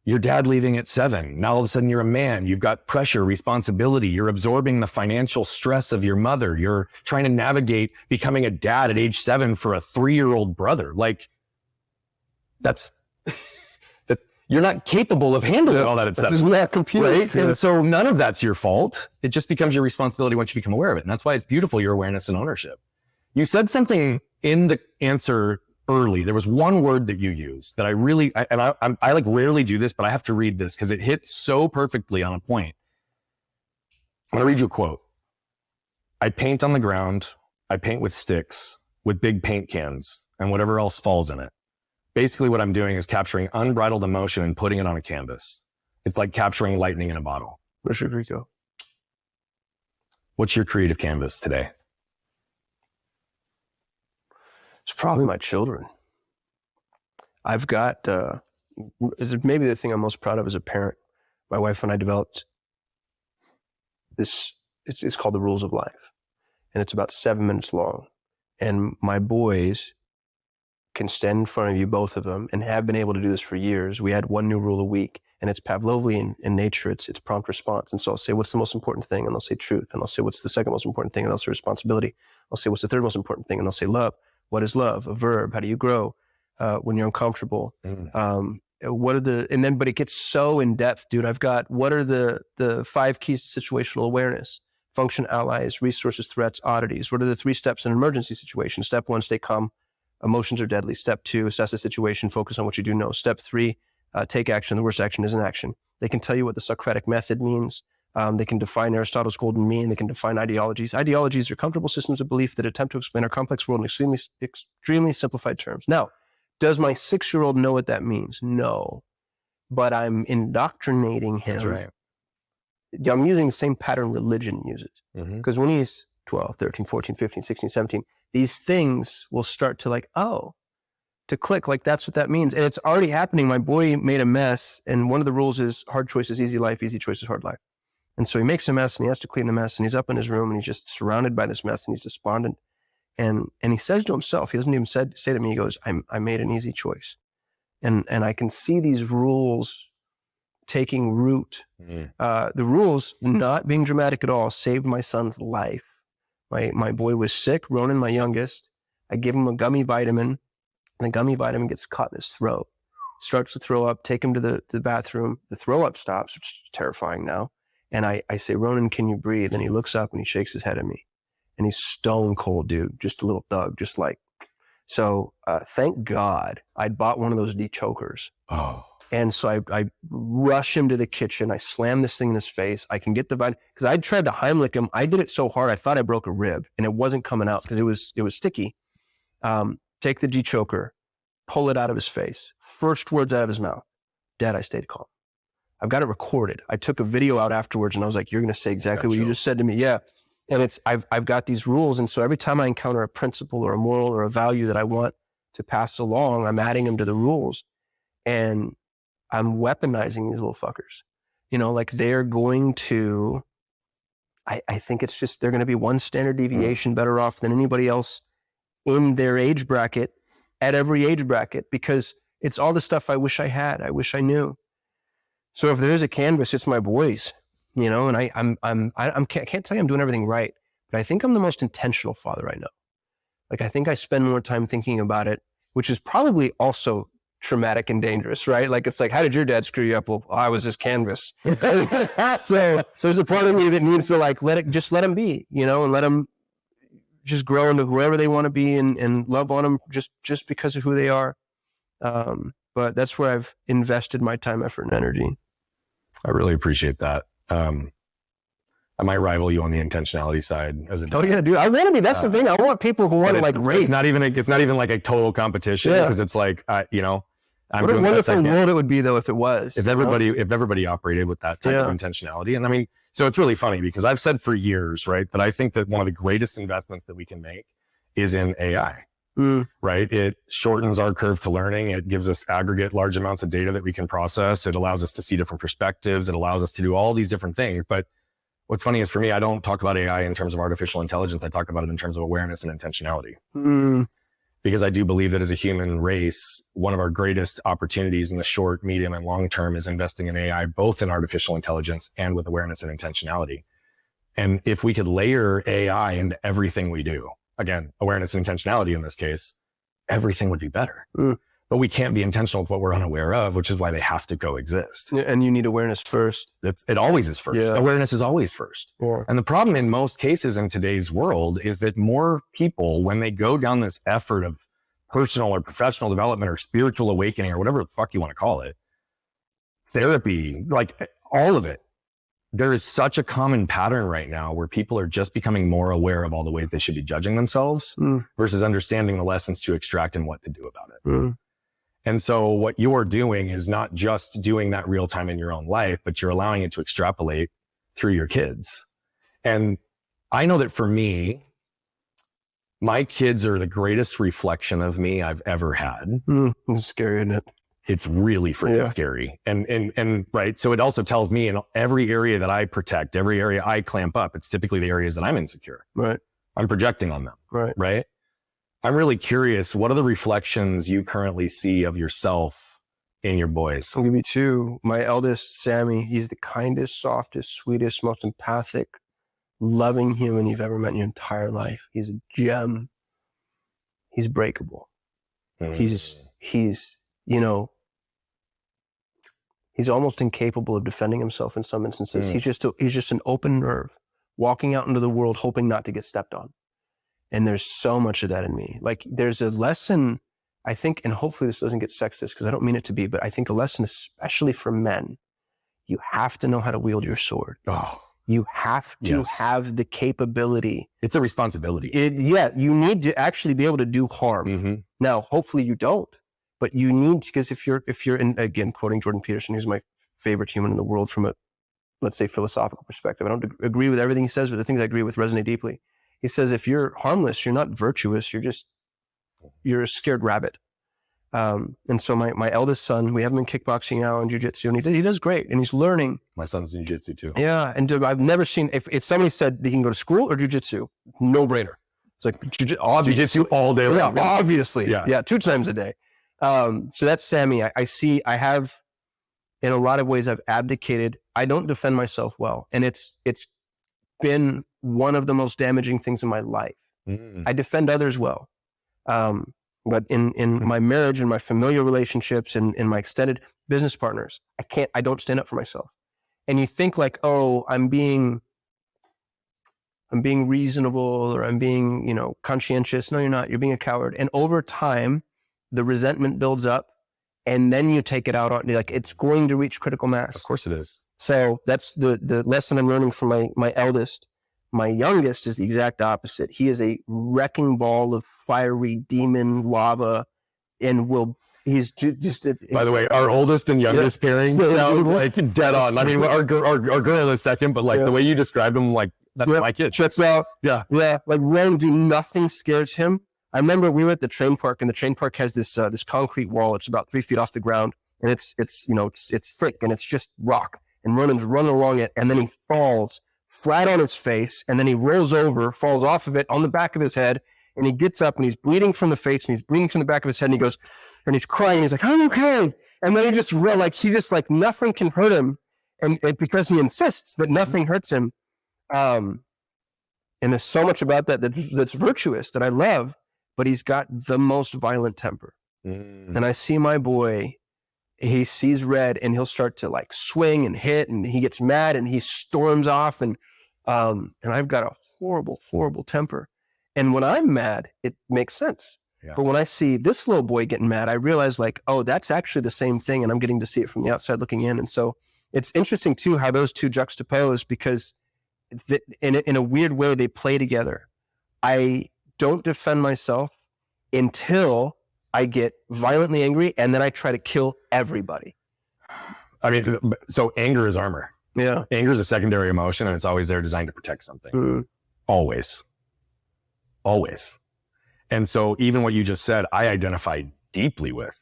Your dad leaving at 7. Now all of a sudden you're a man. You've got pressure, responsibility. You're absorbing the financial stress of your mother. You're trying to navigate becoming a dad at age 7 for a 3-year-old brother. Like, that's that you're not capable of handling all that at 7. does not compute. Right? Yeah. And so none of that's your fault. It just becomes your responsibility once you become aware of it. And that's why it's beautiful, your awareness and ownership. You said something in the answer early. There was one word that you used that I really, I like rarely do this, but I have to read this because it hit so perfectly on a point. I'm going to read you a quote. I paint on the ground. I paint with sticks, with big paint cans, and whatever else falls in it. Basically what I'm doing is capturing unbridled emotion and putting it on a canvas. It's like capturing lightning in a bottle. Where's your Rico? What's your creative canvas today? It's probably my children. I've got, is it maybe the thing I'm most proud of as a parent. My wife and I developed this, it's called The Rules of Life. And it's about 7 minutes long. And my boys can stand in front of you, both of them, and have been able to do this for years. We had one new rule a week, and it's Pavlovian in nature. It's prompt response. And so I'll say, what's the most important thing? And they'll say truth. And I'll say, what's the second most important thing? And they'll say responsibility. I'll say, what's the third most important thing? And they'll say love. What is love? A verb. How do you grow when you're uncomfortable? What are the, and then, but it gets so in depth, dude. I've got, what are the 5 keys to situational awareness? Function, allies, resources, threats, oddities. What are the 3 steps in an emergency situation? Step 1, stay calm. Emotions are deadly. Step 2, assess the situation. Focus on what you do know. Step 3, take action. The worst action is inaction. They can tell you what the Socratic method means. They can define Aristotle's golden mean. They can define ideologies. Ideologies are comfortable systems of belief that attempt to explain our complex world in extremely simplified terms. Now, does my 6-year-old know what that means? No. But I'm indoctrinating him. That's right. I'm using the same pattern religion uses. Mm-hmm. Because when he's 12, 13, 14, 15, 16, 17, these things will start to to click, like that's what that means. And it's already happening. My boy made a mess, and one of the rules is hard choices, easy life, easy choices, hard life. And so he makes a mess and he has to clean the mess, and he's up in his room and he's just surrounded by this mess and he's despondent. And he says to himself, he doesn't even say to me, he goes, I made an easy choice. And I can see these rules taking root. The rules, not being dramatic at all, saved my son's life. My boy was sick, Ronan, my youngest. I give him a gummy vitamin, and the gummy vitamin gets caught in his throat. Starts to throw up, take him to the bathroom. The throw up stops, which is terrifying now. And I say, Ronan, can you breathe? And he looks up and he shakes his head at me. And he's stone cold, dude, just a little thug, just like. So thank God I'd bought one of those de-chokers. Oh. And so I rush him to the kitchen. I slam this thing in his face. I can get the vitamin, because I tried to Heimlich him. I did it so hard, I thought I broke a rib, and it wasn't coming out because it was sticky. Take the de-choker, pull it out of his face. First words out of his mouth, Dad, I stayed calm. I've got it recorded. I took a video out afterwards and I was like, you're going to say exactly what you just said to me. Yeah. And I've got these rules. And so every time I encounter a principle or a moral or a value that I want to pass along, I'm adding them to the rules, and I'm weaponizing these little fuckers. Like they're going to, I think it's just, they're going to be one standard deviation better off than anybody else in their age bracket at every age bracket, because it's all the stuff I wish I had. I wish I knew. So if there's a canvas, it's my boys, and I can't tell you I'm doing everything right, but I think I'm the most intentional father I know. Like, I think I spend more time thinking about it, which is probably also traumatic and dangerous, right? Like, it's like, how did your dad screw you up? Well, I was his canvas. So there's a part of me that needs to let him be, and let him just grow into whoever they want to be, and love on them just because of who they are. But that's where I've invested my time, effort, and energy. I really appreciate that. I might rival you on the intentionality side as a dad. Oh yeah, dude. I want to be. That's the thing. I want people who want to race. It's not even like a total competition, because it's like, I'm what a wonderful world it would be though if it was. If everybody operated with that type of intentionality. And I mean, so it's really funny because I've said for years, right, that I think that one of the greatest investments that we can make is in AI. Right? It shortens our curve to learning. It gives us aggregate large amounts of data that we can process. It allows us to see different perspectives. It allows us to do all these different things. But what's funny is, for me, I don't talk about AI in terms of artificial intelligence. I talk about it in terms of awareness and intentionality. Because I do believe that as a human race, one of our greatest opportunities in the short, medium, and long term is investing in AI, both in artificial intelligence and with awareness and intentionality. And if we could layer AI into everything we do, again, awareness and intentionality in this case, everything would be better. But we can't be intentional with what we're unaware of, which is why they have to coexist. And you need awareness first. It always is first. Yeah. Awareness is always first. Yeah. And the problem in most cases in today's world is that more people, when they go down this effort of personal or professional development or spiritual awakening or whatever the fuck you want to call it, therapy, like all of it, there is such a common pattern right now where people are just becoming more aware of all the ways they should be judging themselves versus understanding the lessons to extract and what to do about it. And so what you're doing is not just doing that real time in your own life, but you're allowing it to extrapolate through your kids. And I know that for me, my kids are the greatest reflection of me I've ever had. It's scary, isn't it? It's really freaking scary. And right. So it also tells me in every area that I protect, every area I clamp up, it's typically the areas that I'm insecure. Right. I'm projecting on them. Right. Right. I'm really curious. What are the reflections you currently see of yourself in your boys? I'll give you two. My eldest, Sammy, he's the kindest, softest, sweetest, most empathic, loving human you've ever met in your entire life. He's a gem. He's breakable. He's almost incapable of defending himself in some instances. He's just an open nerve, walking out into the world hoping not to get stepped on. And there's so much of that in me. Like, there's a lesson, I think, and hopefully this doesn't get sexist because I don't mean it to be, but I think a lesson, especially for men, you have to know how to wield your sword. Oh, You have to have the capability. it's a responsibility. You need to actually be able to do harm. Mm-hmm. Now, hopefully you don't, but you need to, because if you're in, again, quoting Jordan Peterson, who's my favorite human in the world from a, let's say, philosophical perspective. I don't agree with everything he says, but the things I agree with resonate deeply. He says, if you're harmless, you're not virtuous. You're a scared rabbit. And so my eldest son, we have him in kickboxing now and jiu-jitsu, and he does great, and he's learning. My son's in jiu-jitsu too. Yeah, and I've never seen, if somebody said he can go to school or jiu-jitsu, no brainer. It's like Jiu-jitsu all day long. Yeah, obviously. Yeah. Yeah, 2 times a day. So that's Sammy. I have, in a lot of ways, I've abdicated. I don't defend myself well, and it's been one of the most damaging things in my life. I defend others well. But in my marriage and my familial relationships and in my extended business partners, I don't stand up for myself. And you think like, oh, I'm being reasonable, or I'm being, conscientious. No, you're not. You're being a coward. And over time, the resentment builds up, and then you take it out on, like, it's going to reach critical mass. Of course it is. So that's the lesson I'm learning from my eldest. My youngest is the exact opposite. He is a wrecking ball of fiery demon lava, and he's just. By the way, our oldest and youngest pairing sound like dead on. I mean, our girl in a second, but the way you described him, like, that's my kid. Checks out. Yeah. Like, Ren, nothing scares him. I remember we were at the train park, and the train park has this concrete wall. It's about 3 feet off the ground, and it's thick, and it's just rock. And Ronan's running along it, and then he falls flat on his face, and then he rolls over, falls off of it on the back of his head, and he gets up, and he's bleeding from the face, and he's bleeding from the back of his head, and he goes, and he's crying, he's like, I'm okay. And then he just nothing can hurt him, and because he insists that nothing hurts him. And there's so much about that's virtuous, that I love, but he's got the most violent temper. And I see my boy, he sees red, and he'll start to like swing and hit, and he gets mad, and he storms off, and I've got a horrible, horrible temper. And when I'm mad, it makes sense. Yeah. But when I see this little boy getting mad, I realize like, oh, that's actually the same thing, and I'm getting to see it from the outside looking in. And so it's interesting too how those two juxtapose, because in a weird way they play together. I don't defend myself until I get violently angry, and then I try to kill everybody. I mean, so anger is armor. Yeah. Anger is a secondary emotion, and it's always there designed to protect something. Always. And so even what you just said, I identify deeply with,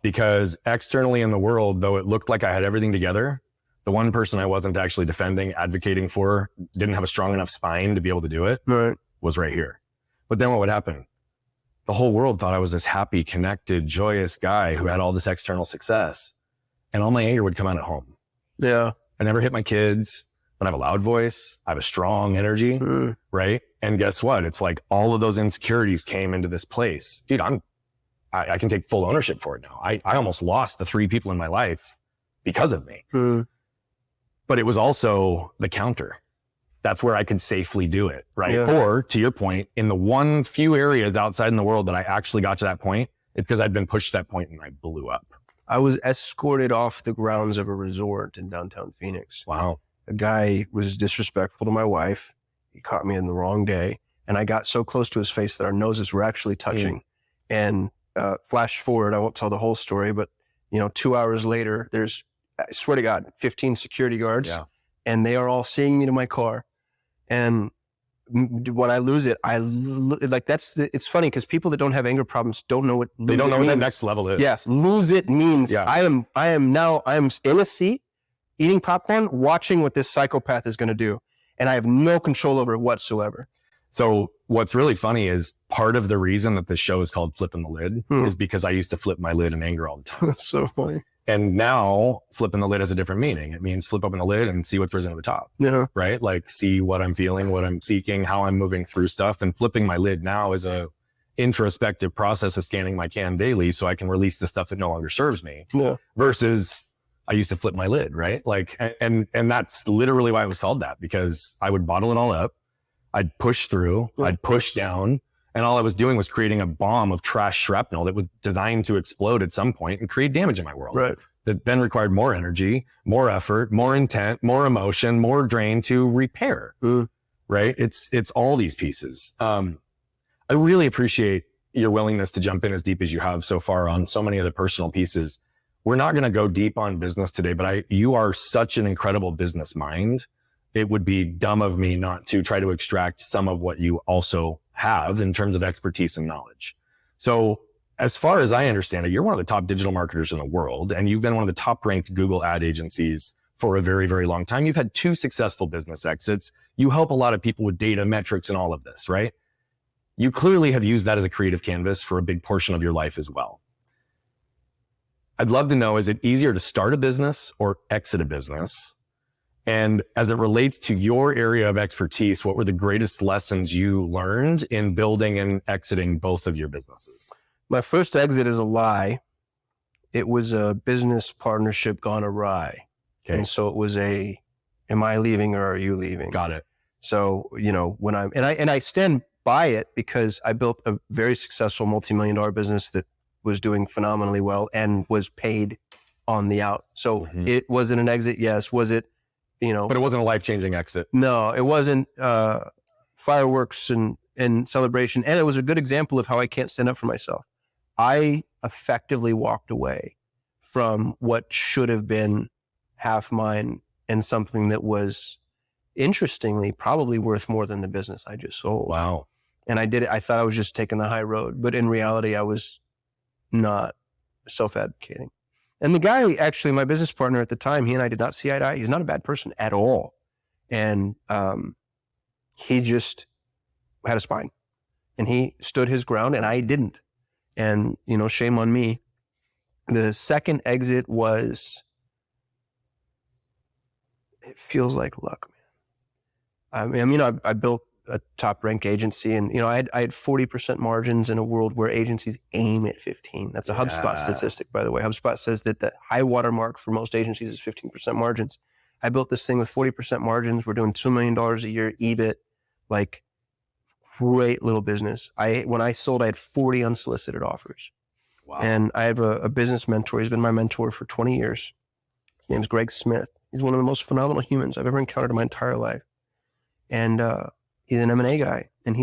because externally in the world, though it looked like I had everything together, the one person I wasn't actually defending, advocating for, didn't have a strong enough spine to be able to do it, was right here. But then what would happen? The whole world thought I was this happy, connected, joyous guy who had all this external success. And all my anger would come out at home. Yeah. I never hit my kids. I have a loud voice. I have a strong energy, right? And guess what? It's like all of those insecurities came into this place. Dude, I can take full ownership for it now. I almost lost the 3 people in my life because of me. But it was also the counter. That's where I could safely do it, right? Yeah. Or to your point, in the few areas outside in the world that I actually got to that point, it's because I'd been pushed to that point and I blew up. I was escorted off the grounds of a resort in downtown Phoenix. Wow. A guy was disrespectful to my wife. He caught me in the wrong day, and I got so close to his face that our noses were actually touching. And flash forward, I won't tell the whole story, but 2 hours later, there's, I swear to God, 15 security guards, and they are all seeing me to my car. And when I lose it, it's funny because people that don't have anger problems don't know what they don't know what that next level is. Yes, lose it means I am in a seat eating popcorn, watching what this psychopath is going to do, and I have no control over it whatsoever. So what's really funny is part of the reason that this show is called Flipping the Lid is because I used to flip my lid in anger all the time. That's so funny. And now flipping the lid has a different meaning. It means flip open the lid and see what's risen to the top. Yeah. Right? Like see what I'm feeling, what I'm seeking, how I'm moving through stuff. And flipping my lid now is a introspective process of scanning my can daily so I can release the stuff that no longer serves me. Yeah. Versus I used to flip my lid, right? Like, and that's literally why it was called that, because I would bottle it all up. I'd push through, I'd push down, and all I was doing was creating a bomb of trash shrapnel that was designed to explode at some point and create damage in my world. Right. that then required more energy, more effort, more intent, more emotion, more drain to repair, right? It's all these pieces. I really appreciate your willingness to jump in as deep as you have so far on so many of the personal pieces. We're not going to go deep on business today, but you are such an incredible business mind. It would be dumb of me not to try to extract some of what you also have in terms of expertise and knowledge. So as far as I understand it, you're one of the top digital marketers in the world, and you've been one of the top ranked Google ad agencies for a very, very long time. You've had 2 successful business exits. You help a lot of people with data, metrics, and all of this, right? You clearly have used that as a creative canvas for a big portion of your life as well. I'd love to know, is it easier to start a business or exit a business? And as it relates to your area of expertise, what were the greatest lessons you learned in building and exiting both of your businesses? My first exit is a lie. It was a business partnership gone awry. Okay. And so it was am I leaving or are you leaving? Got it. So, when I stand by it because I built a very successful multi-million-dollar business that was doing phenomenally well and was paid on the out. So it wasn't an exit. Yes. Was it, But it wasn't a life-changing exit. No, it wasn't fireworks and celebration. And it was a good example of how I can't stand up for myself. I effectively walked away from what should have been half mine and something that was, interestingly, probably worth more than the business I just sold. Wow. And I did it. I thought I was just taking the high road, but in reality, I was not self-advocating. And the guy, actually, my business partner at the time, he and I did not see eye to eye. He's not a bad person at all. And he just had a spine. And he stood his ground, and I didn't. And, shame on me. The second exit was, it feels like luck, man. I built a top-ranked agency, and I had 40% margins in a world where agencies aim at 15. That's a HubSpot statistic, by the way. HubSpot says that the high watermark for most agencies is 15% margins. I built this thing with 40% margins. We're doing $2 million a year EBIT, like great little business. When I sold, I had 40 unsolicited offers. Wow. And I have a business mentor. He's been my mentor for 20 years. His name's Greg Smith. He's one of the most phenomenal humans I've ever encountered in my entire life. And he's an M&A guy. And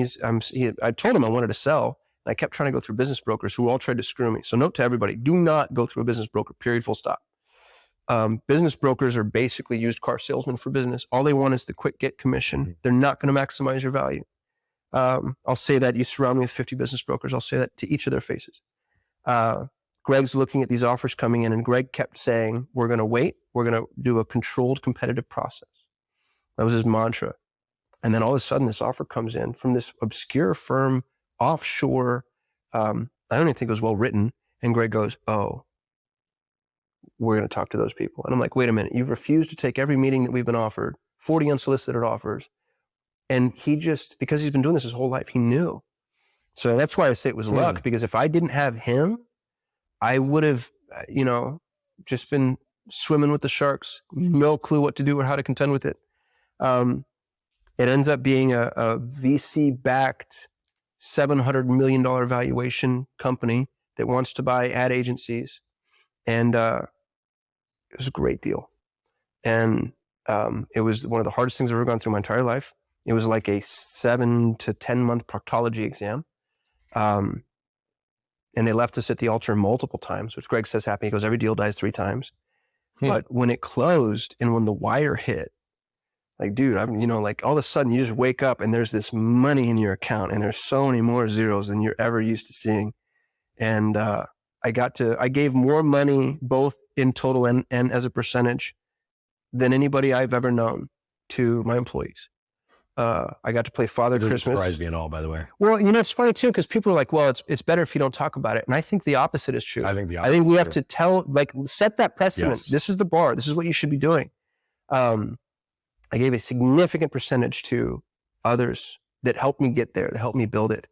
I told him I wanted to sell. And I kept trying to go through business brokers who all tried to screw me. So note to everybody, do not go through a business broker, period, full stop. Business brokers are basically used car salesmen for business. All they want is the quick get commission. They're not going to maximize your value. I'll say that. You surround me with 50 business brokers. I'll say that to each of their faces. Greg's looking at these offers coming in, and Greg kept saying, we're going to wait. We're going to do a controlled competitive process. That was his mantra. And then all of a sudden, this offer comes in from this obscure firm offshore. I don't even think it was well written. And Greg goes, oh, we're going to talk to those people. And I'm like, wait a minute. You've refused to take every meeting that we've been offered, 40 unsolicited offers. And he just, because he's been doing this his whole life, he knew. So that's why I say it was luck, because if I didn't have him, I would have, just been swimming with the sharks, no clue what to do or how to contend with it. It ends up being a VC-backed $700 million valuation company that wants to buy ad agencies. And it was a great deal. And it was one of the hardest things I've ever gone through my entire life. It was like a 7 to 10 month proctology exam. And they left us at the altar multiple times, which Greg says happened. He goes, every deal dies 3 times. But when it closed and when the wire hit, like, dude, like all of a sudden you just wake up and there's this money in your account and there's so many more zeros than you're ever used to seeing. And I gave more money, both in total and as a percentage, than anybody I've ever known to my employees. I got to play Father Christmas. Doesn't surprise me at all, by the way. Well, it's funny too, because people are like, well, it's better if you don't talk about it. And I think the opposite is true. I think we have to set that precedent. Yes. This is the bar. This is what you should be doing. I gave a significant percentage to others that helped me get there, that helped me build it.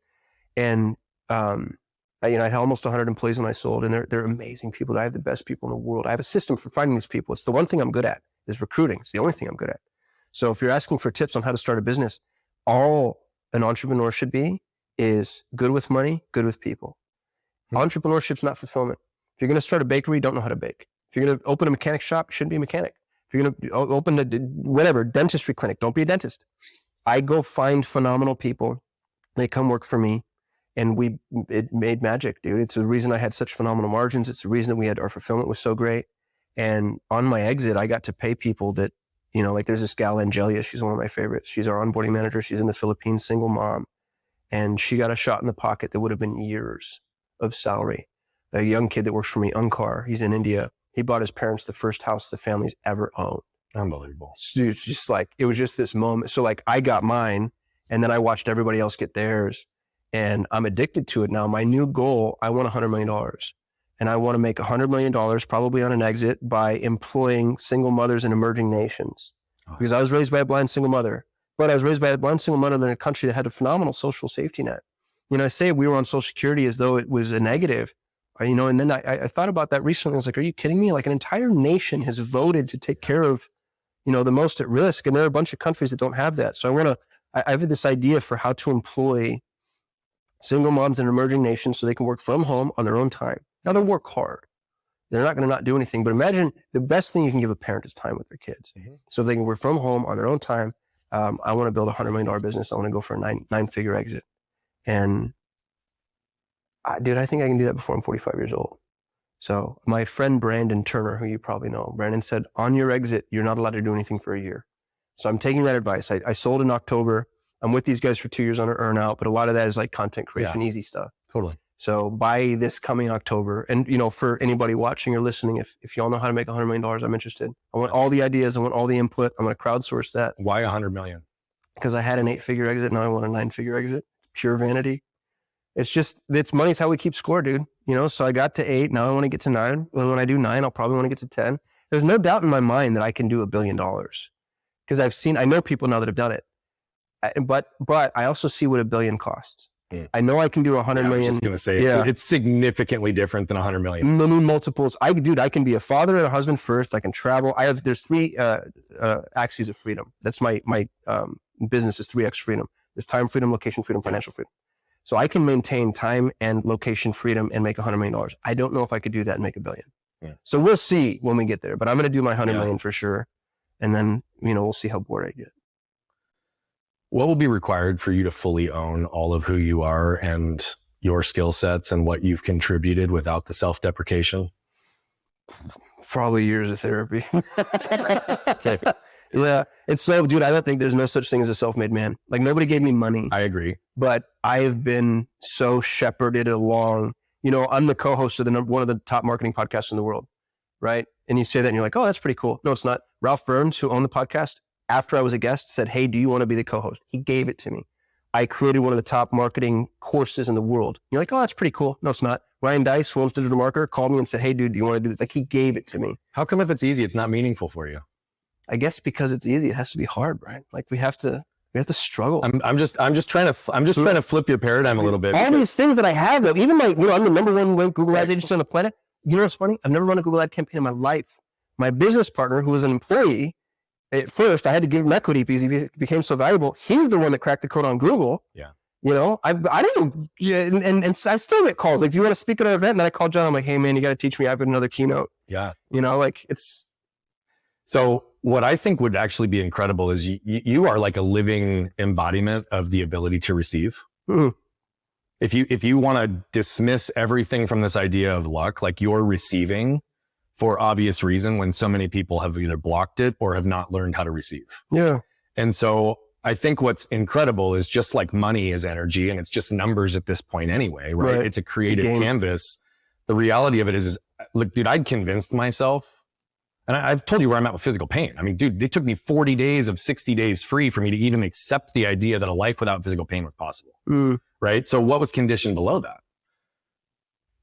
And, I had almost 100 employees when I sold, and they're amazing people. I have the best people in the world. I have a system for finding these people. It's the one thing I'm good at, is recruiting. It's the only thing I'm good at. So if you're asking for tips on how to start a business, all an entrepreneur should be is good with money, good with people. Entrepreneurship's not fulfillment. If you're going to start a bakery, don't know how to bake. If you're going to open a mechanic shop, you shouldn't be a mechanic. If you're going to open a whatever dentistry clinic, don't be a dentist. I go find phenomenal people. They come work for me, and it made magic, dude. It's the reason I had such phenomenal margins. It's the reason that our fulfillment was so great. And on my exit, I got to pay people that, like there's this gal, Angelia. She's one of my favorites. She's our onboarding manager. She's in the Philippines, single mom. And she got a shot in the pocket that would have been years of salary. A young kid that works for me, Unkar, he's in India. He bought his parents the first house the family's ever owned. Unbelievable. So it's just like, it was just this moment. So like I got mine, and then I watched everybody else get theirs, and I'm addicted to it now. My new goal, I want $100 million. And I want to make $100 million probably on an exit by employing single mothers in emerging nations. Because I was raised by a blind single mother, but I was raised by a blind single mother in a country that had a phenomenal social safety net. I say we were on Social Security as though it was a negative, and then I thought about that recently. I was like, are you kidding me? Like an entire nation has voted to take care of, the most at risk. And there are a bunch of countries that don't have that. So I have this idea for how to employ single moms in emerging nations so they can work from home on their own time. Now they'll work hard. They're not going to not do anything, but imagine the best thing you can give a parent is time with their kids. Mm-hmm. So if they can work from home on their own time, I want to build a $100 million business. I want to go for a nine-figure exit. And I think I can do that before I'm 45 years old. So my friend Brandon Turner, who you probably know, Brandon said, on your exit, you're not allowed to do anything for a year. So I'm taking that advice. I sold in October. I'm with these guys for 2 years on an earn out, but a lot of that is like content creation, easy stuff. Totally. So by this coming October, and for anybody watching or listening, if y'all know how to make $100 million, I'm interested. I want all the ideas. I want all the input. I'm going to crowdsource that. Why 100 million? Because I had an 8-figure exit. Now I want a 9-figure exit. Pure vanity. It's money's how we keep score, dude. So I got to 8. Now I want to get to 9. When I do 9, I'll probably want to get to 10. There's no doubt in my mind that I can do $1 billion because I know people now that have done it. But I also see what $1 billion costs. I know I can do 100 million. I was just going to say, it's significantly different than 100 million. Multiples. I can be a father and a husband first. I can travel. There's 3 axes of freedom. That's my business is 3x freedom. There's time freedom, location freedom, financial freedom. So I can maintain time and location freedom and make $100 million. I don't know if I could do that and make $1 billion. Yeah. So we'll see when we get there, but I'm going to do my 100 million for sure. And then, we'll see how bored I get. What will be required for you to fully own all of who you are and your skill sets and what you've contributed without the self-deprecation? Probably years of therapy. Yeah. It's dude, I don't think there's no such thing as a self-made man. Like nobody gave me money. I agree. But I have been so shepherded along. I'm the co-host of one of the top marketing podcasts in the world, right? And you say that and you're like, oh, that's pretty cool. No, it's not. Ralph Burns, who owned the podcast, after I was a guest, said, hey, do you want to be the co-host? He gave it to me. I created one of the top marketing courses in the world. You're like, oh, that's pretty cool. No, it's not. Ryan Dice, who owns Digital Marketer, called me and said, hey, dude, do you want to do this? Like he gave it to me. How come if it's easy, it's not meaningful for you? I guess because it's easy, it has to be hard, right? Like we have to struggle. I'm just trying to flip your paradigm a little bit. All these things that I have though, even I'm the number one Google Ads agency on the planet. You know what's funny? I've never run a Google Ad campaign in my life. My business partner, who was an employee, at first I had to give him equity because he became so valuable. He's the one that cracked the code on Google. Yeah. I didn't, and I still get calls. Like, do you want to speak at an event? And then I called John. I'm like, hey man, you got to teach me. I've got another keynote. Yeah. It's. So what I think would actually be incredible is you are like a living embodiment of the ability to receive. Mm-hmm. If you want to dismiss everything from this idea of luck, like you're receiving for obvious reason when so many people have either blocked it or have not learned how to receive. Yeah. And so I think what's incredible is just like money is energy and it's just numbers at this point anyway, right? It's a creative canvas. The reality of it is look, dude, I'd convinced myself. And I've told you where I'm at with physical pain. I mean, dude, it took me 40 days of 60 days free for me to even accept the idea that a life without physical pain was possible. Right? So what was conditioned below that?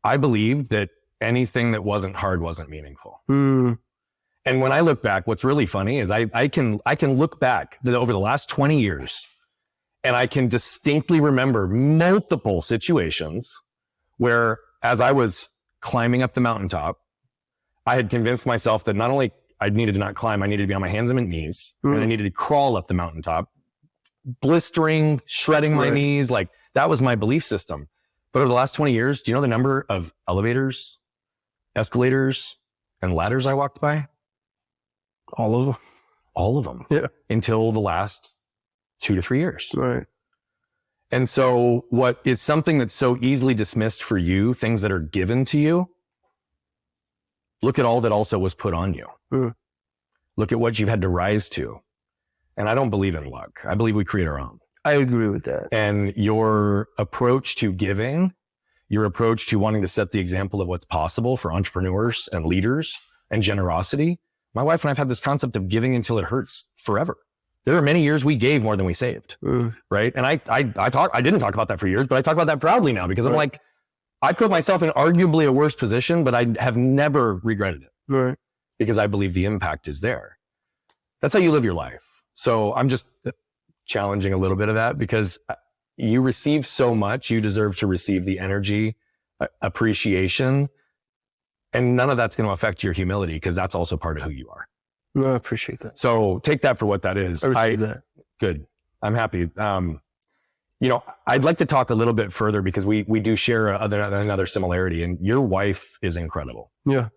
I believed that anything that wasn't hard wasn't meaningful. And when I look back, what's really funny is I can look back over the last 20 years and I can distinctly remember multiple situations where as I was climbing up the mountaintop, I had convinced myself that not only I needed to not climb, I needed to be on my hands and my knees, and I needed to crawl up the mountaintop, blistering, shredding my knees. Like that was my belief system. But over the last 20 years, do you know the number of elevators, escalators, and ladders I walked by? All of them. All of them. Yeah. Until the last 2 to 3 years. Right. And so what is something that's so easily dismissed for you, things that are given to you, look at all that also was put on you. Mm. Look at what you've had to rise to. And I don't believe in luck. I believe we create our own. I agree with that. And your approach to giving, your approach to wanting to set the example of what's possible for entrepreneurs and leaders and generosity. My wife and I have had this concept of giving until it hurts forever. There are many years we gave more than we saved, right? And I didn't talk about that for years, but I talk about that proudly now because I'm like, I put myself in arguably a worse position, but I have never regretted it. Right. Because I believe the impact is there. That's how you live your life. So I'm just challenging a little bit of that because you receive so much, you deserve to receive the energy, appreciation, and none of that's going to affect your humility because that's also part of who you are. No, I appreciate that. So take that for what that is. I appreciate that. Good. I'm happy. I'd like to talk a little bit further because we do share another similarity, and your wife is incredible. Yeah.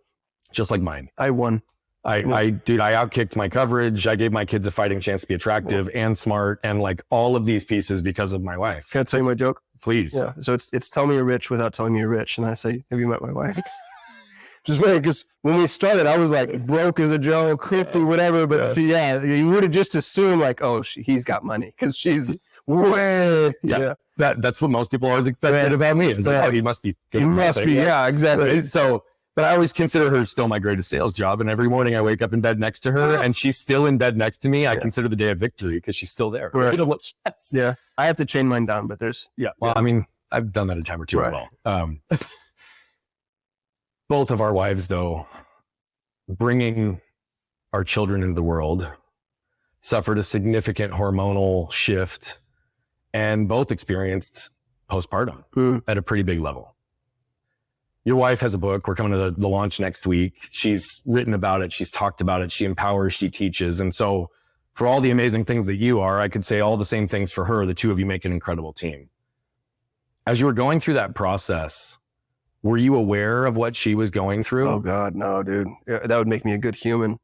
Just like mine. I won. I outkicked my coverage. I gave my kids a fighting chance to be attractive and smart and like all of these pieces because of my wife. Can I tell you my joke? Please. Yeah. So it's tell me you're rich without telling me you're rich. And I say, have you met my wife? Just funny because when we started, I was like broke as a joke, quickly, whatever. But you would have just assumed like, oh, he's got money because she's way. Yeah. That's what most people always expected about me. It's like, oh, he must be good. He must be. Yeah, exactly. So, but I always consider her still my greatest sales job. And every morning I wake up in bed next to her and she's still in bed next to me. I consider the day a victory because she's still there. Right. Yeah. I have to chain mine down, but there's. Yeah. Well, I mean, I've done that a time or two as well. Both of our wives, though, bringing our children into the world, suffered a significant hormonal shift and both experienced postpartum at a pretty big level. Your wife has a book. We're coming to the launch next week. She's written about it. She's talked about it. She empowers, she teaches. And so for all the amazing things that you are, I could say all the same things for her. The two of you make an incredible team. As you were going through that process, were you aware of what she was going through? Oh God, no, dude. That would make me a good human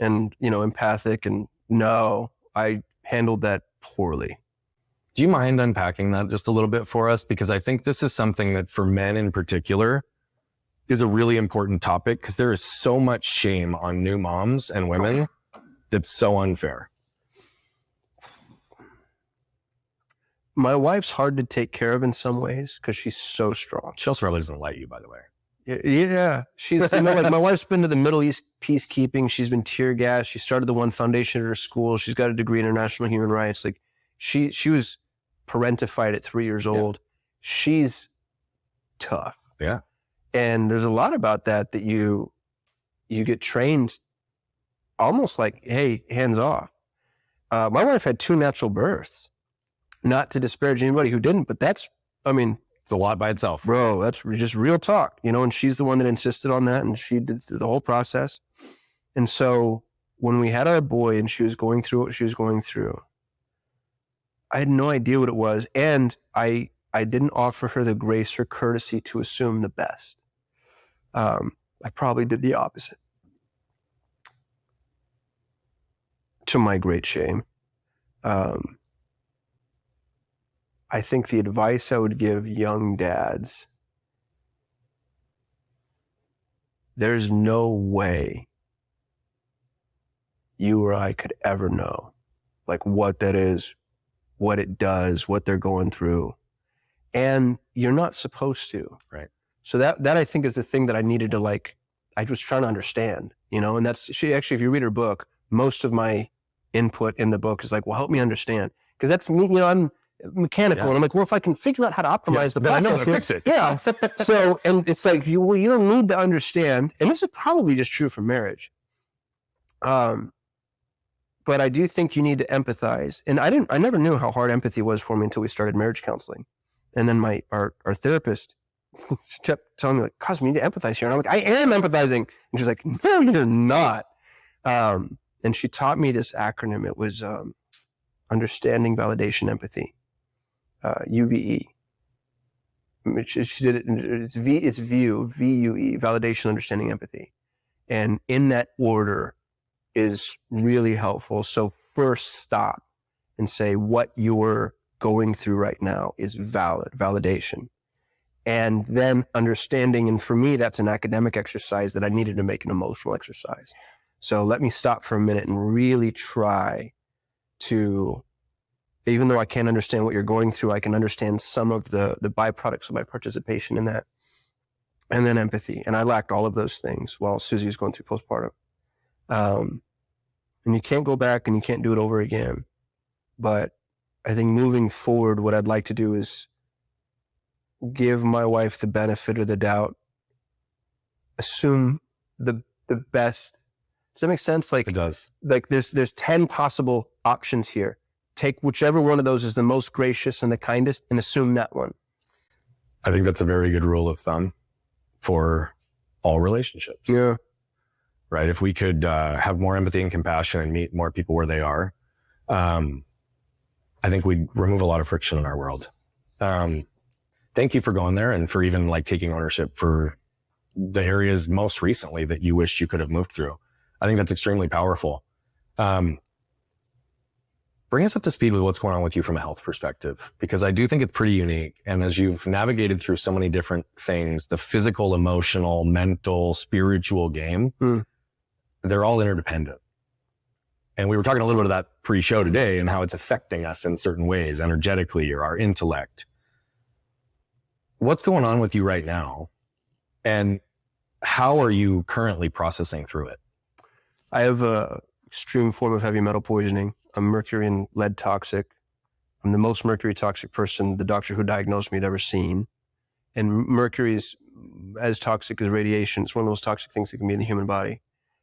and, empathic. And no, I handled that poorly. Do you mind unpacking that just a little bit for us? Because I think this is something that for men in particular is a really important topic because there is so much shame on new moms and women that's so unfair. My wife's hard to take care of in some ways because she's so strong. She also probably doesn't like you, by the way. Yeah. She's, like my wife's been to the Middle East peacekeeping. She's been tear gassed. She started the One Foundation at her school. She's got a degree in international human rights. Like she was parentified at 3 years old. She's tough. Yeah. And there's a lot about that you get trained almost like, hey, hands off. My wife had 2 natural births. Not to disparage anybody who didn't, but it's a lot by itself. Bro, that's just real talk, and she's the one that insisted on that and she did the whole process. And so when we had our boy and she was going through what she was going through, I had no idea what it was. And I didn't offer her the grace or courtesy to assume the best. I probably did the opposite. To my great shame. I think the advice I would give young dads, there's no way you or I could ever know like what that is, what it does, what they're going through. And you're not supposed to. Right. So that I think is the thing that I needed to I was trying to understand, and that's, if you read her book, most of my input in the book is like, well, help me understand. Because that's me, I'm mechanical. And I'm like, well, if I can figure out how to optime the process, I know how to fix it. Yeah. So, and it's like, you don't need to understand. And this is probably just true for marriage. But I do think you need to empathize. And I never knew how hard empathy was for me until we started marriage counseling. And then our therapist kept telling me like, Kasim, you need to empathize here. And I'm like, I am empathizing. And she's like, no, you're not. And she taught me this acronym. It was Understanding, Validation, Empathy, UVE. She did it. It's VUE, Validation, Understanding, Empathy. And in that order is really helpful. So first stop and say what you're going through right now is validation. And then understanding, and for me, that's an academic exercise that I needed to make an emotional exercise. So let me stop for a minute and really try to, even though I can't understand what you're going through, I can understand some of the byproducts of my participation in that. And then empathy. And I lacked all of those things while Susie was going through postpartum. And you can't go back and you can't do it over again. But I think moving forward, what I'd like to do is give my wife the benefit of the doubt, assume the best. Does that make sense? Like, It does. Like there's 10 possible options here. Take whichever one of those is the most gracious and the kindest and assume that one. I think that's a very good rule of thumb for all relationships. Yeah. Right? If we could have more empathy and compassion and meet more people where they are, I think we'd remove a lot of friction in our world. Thank you for going there and for even like taking ownership for the areas most recently that you wished you could have moved through. I think that's extremely powerful. Bring us up to speed with what's going on with you from a health perspective, because I do think it's pretty unique. And as you've navigated through so many different things, the physical, emotional, mental, spiritual game, they're all interdependent. And we were talking a little bit of that pre-show today and how it's affecting us in certain ways, energetically or our intellect. What's going on with you right now? And how are you currently processing through it? I have a extreme form of heavy metal poisoning. I'm mercury and lead toxic. I'm the most mercury toxic person the doctor who diagnosed me had ever seen. And mercury is as toxic as radiation. It's one of the most toxic things that can be in the human body.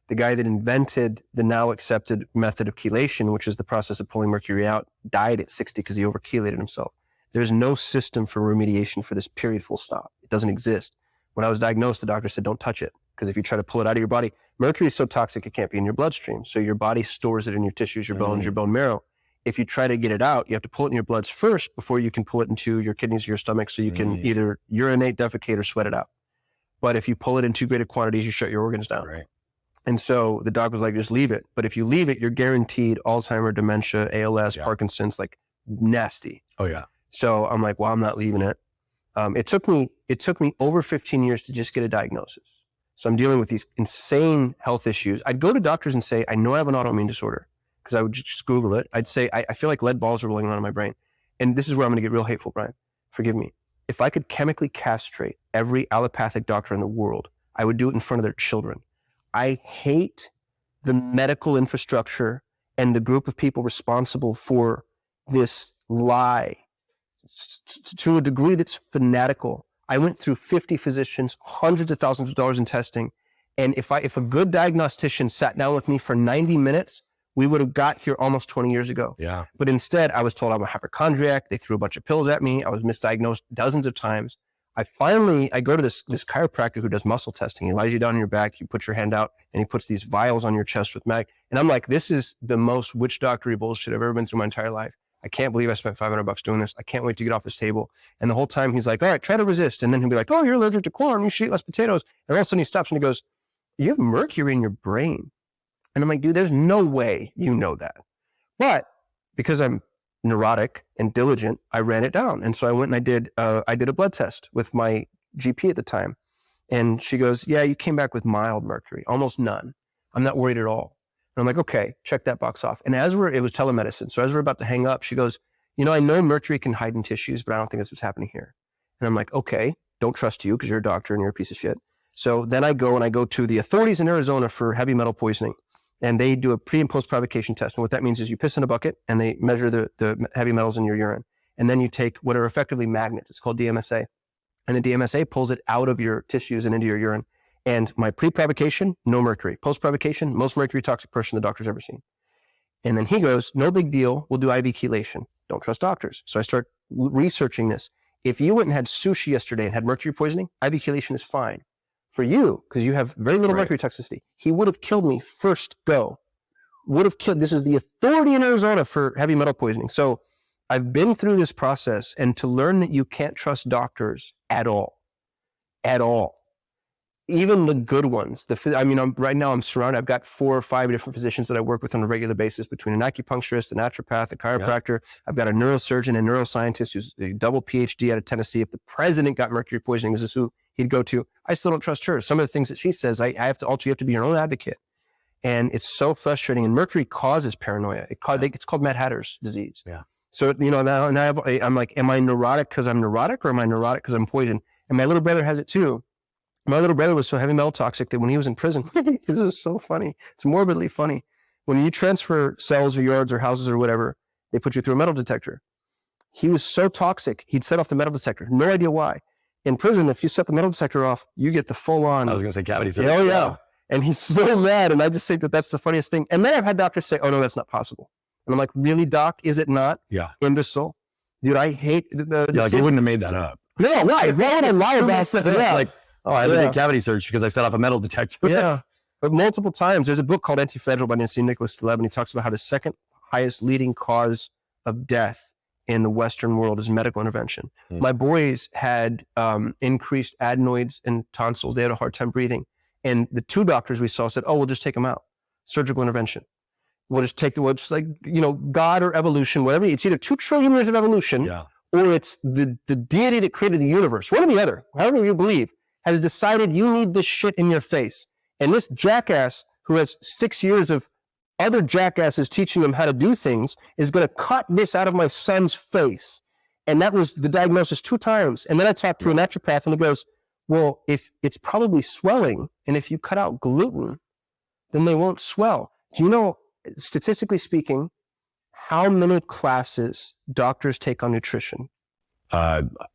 The guy that invented the now accepted method of chelation, which is the process of pulling mercury out, died at 60 because he overchelated himself. There's no system for remediation for this, period, full stop. It doesn't exist. When I was diagnosed, the doctor said, don't touch it. Because if you try to pull it out of your body, mercury is so toxic, it can't be in your bloodstream. So your body stores it in your tissues, your bones, your bone marrow. If you try to get it out, you have to pull it in your bloods first before you can pull it into your kidneys or your stomach so you can either urinate, defecate, or sweat it out. But if you pull it in too great a quantities, you shut your organs down. Right. And so the doc was like, just leave it. But if you leave it, you're guaranteed Alzheimer's, dementia, ALS, Parkinson's, like nasty. Oh, yeah. So I'm like, well, I'm not leaving it. It took me over 15 years to just get a diagnosis. So I'm dealing with these insane health issues. I'd go to doctors and say, I know I have an autoimmune disorder, because I would just Google it. I'd say, I feel like lead balls are rolling around in my brain. And this is where I'm going to get real hateful, Brian. Forgive me. If I could chemically castrate every allopathic doctor in the world, I would do it in front of their children. I hate the medical infrastructure and the group of people responsible for this lie to a degree that's fanatical. I went through 50 physicians, hundreds of thousands of dollars in testing. And if a good diagnostician sat down with me for 90 minutes, we would have got here almost 20 years ago. Yeah. But instead, I was told I'm a hypochondriac. They threw a bunch of pills at me. I was misdiagnosed dozens of times. I go to this chiropractor who does muscle testing. He lies you down on your back. You put your hand out and he puts these vials on your chest with mag. And I'm like, this is the most witch doctory bullshit I've ever been through my entire life. I can't believe I spent $500 doing this. I can't wait to get off this table. And the whole time he's like, all right, try to resist. And then he'll be like, oh, you're allergic to corn. You should eat less potatoes. And all of a sudden he stops and he goes, you have mercury in your brain. And I'm like, dude, there's no way you know that. But because I'm neurotic and diligent, I ran it down. And so I went and I did a blood test with my GP at the time. And she goes, yeah, you came back with mild mercury, almost none. I'm not worried at all. And I'm like, okay, check that box off. And it was telemedicine. So as we're about to hang up, she goes, I know mercury can hide in tissues, but I don't think that's what's happening here. And I'm like, okay, don't trust you because you're a doctor and you're a piece of shit. So then I go to the authorities in Arizona for heavy metal poisoning. And they do a pre and post provocation test. And what that means is you piss in a bucket and they measure the heavy metals in your urine. And then you take what are effectively magnets. It's called DMSA. And the DMSA pulls it out of your tissues and into your urine. And my pre-provocation, no mercury. Post-provocation, most mercury toxic person the doctor's ever seen. And then he goes, no big deal. We'll do IV chelation. Don't trust doctors. So I start researching this. If you went and had sushi yesterday and had mercury poisoning, IV chelation is fine. For you, because you have very little mercury toxicity, he would have killed me first go. This is the authority in Arizona for heavy metal poisoning. So I've been through this process, and to learn that you can't trust doctors at all, even the good ones, right now I'm surrounded. I've got 4 or 5 different physicians that I work with on a regular basis, between an acupuncturist, a naturopath, a chiropractor. Yeah. I've got a neurosurgeon, a neuroscientist who's a double PhD out of Tennessee. If the president got mercury poisoning, this is who he'd go to. I still don't trust her. Some of the things that she says, you have to be your own advocate. And it's so frustrating. And mercury causes paranoia. It's called Mad Hatter's disease. Yeah. So, now I'm like, am I neurotic because I'm neurotic, or am I neurotic because I'm poisoned? And my little brother has it too. My little brother was so heavy metal toxic that when he was in prison, this is so funny. It's morbidly funny. When you transfer cells or yards or houses or whatever, they put you through a metal detector. He was so toxic, he'd set off the metal detector. No idea why. In prison, if you set the metal detector off, you get the full on. I was going to say cavity search. Oh, yeah. And he's so mad. And I just think that that's the funniest thing. And then I've had doctors say, oh, no, that's not possible. And I'm like, really, doc? Is it not? Yeah. Imbecile. Dude, I hate the you wouldn't have made that up. No, why? Why would I lie about that? Yeah. Like, oh, I had to take cavity search because I set off a metal detector. Yeah. But multiple times. There's a book called Anti-Fragile by Nicholas Taleb, and he talks about how the second highest leading cause of death in the Western world is medical intervention. My boys had increased adenoids and tonsils. They had a hard time breathing. And the 2 doctors we saw said, oh, we'll just take them out. Surgical intervention. We'll just take God or evolution, whatever. It's either 2 trillion years of evolution, or it's the deity that created the universe. One or the other, however you believe, has decided you need this shit in your face. And this jackass who has 6 years of other jackasses teaching him how to do things is going to cut this out of my son's face. And that was the diagnosis 2 times. And then I talked to a naturopath, and he goes, well, if it's probably swelling, and if you cut out gluten, then they won't swell. Do you know, statistically speaking, how many classes doctors take on nutrition?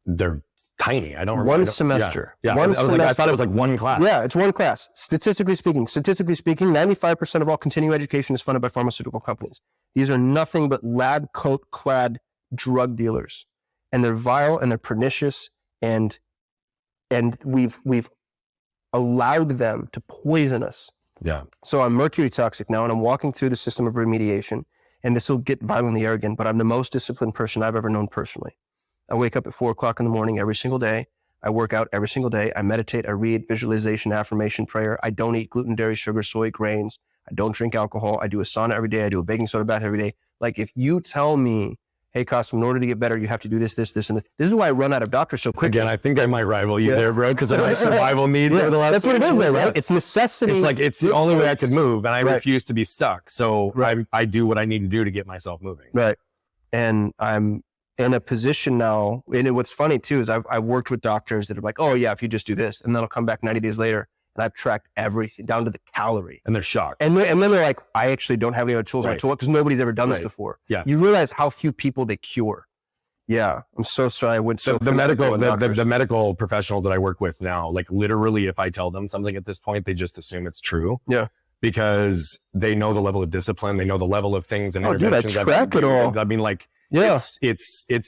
They're tiny. I don't remember. One semester. Yeah. I thought it was like 1 class. Yeah, it's 1 class. Statistically speaking, 95% of all continuing education is funded by pharmaceutical companies. These are nothing but lab coat clad drug dealers, and they're vile and they're pernicious, and we've allowed them to poison us. Yeah. So I'm mercury toxic now, and I'm walking through the system of remediation, and this will get violently arrogant, but I'm the most disciplined person I've ever known personally. I wake up at 4:00 in the morning every single day. I work out every single day. I meditate, I read, visualization, affirmation, prayer. I don't eat gluten, dairy, sugar, soy, grains. I don't drink alcohol. I do a sauna every day. I do a baking soda bath every day. Like, if you tell me, hey, Kasim, in order to get better, you have to do this, this, this, and this. This is why I run out of doctors so quickly. Again, I think I might rival you there, bro, because of my survival need for the last. That's what it is, right? It's necessity. It's like, it's the only way I could move, and I refuse to be stuck. So I do what I need to do to get myself moving. Right. And I'm in a position now, and what's funny too is I've worked with doctors that are like, oh yeah, if you just do this, and then I'll come back 90 days later, and I've tracked everything down to the calorie. And they're shocked. And then they're like, I actually don't have any other tools in my tool, because nobody's ever done this before. Yeah. You realize how few people they cure. Yeah. I'm so sorry. I went so the medical professional that I work with now, like, literally, if I tell them something at this point, they just assume it's true. Yeah. Because they know the level of discipline, they know the level of things and interventions. Dude, I track it all. I mean, like, it's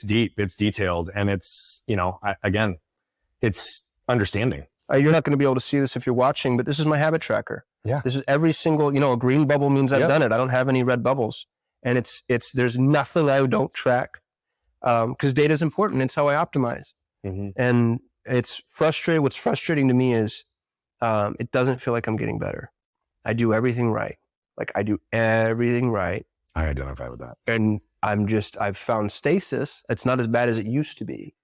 deep, it's detailed, and it's, again, it's understanding. You're not going to be able to see this if you're watching, but this is my habit tracker. Yeah. This is every single, a green bubble means I've done it. I don't have any red bubbles. And there's nothing I don't track. Because data is important. It's how I optimize. Mm-hmm. And it's frustrating. What's frustrating to me is, it doesn't feel like I'm getting better. I do everything right. Like, I do everything right. I identify with that. And I've found stasis. It's not as bad as it used to be.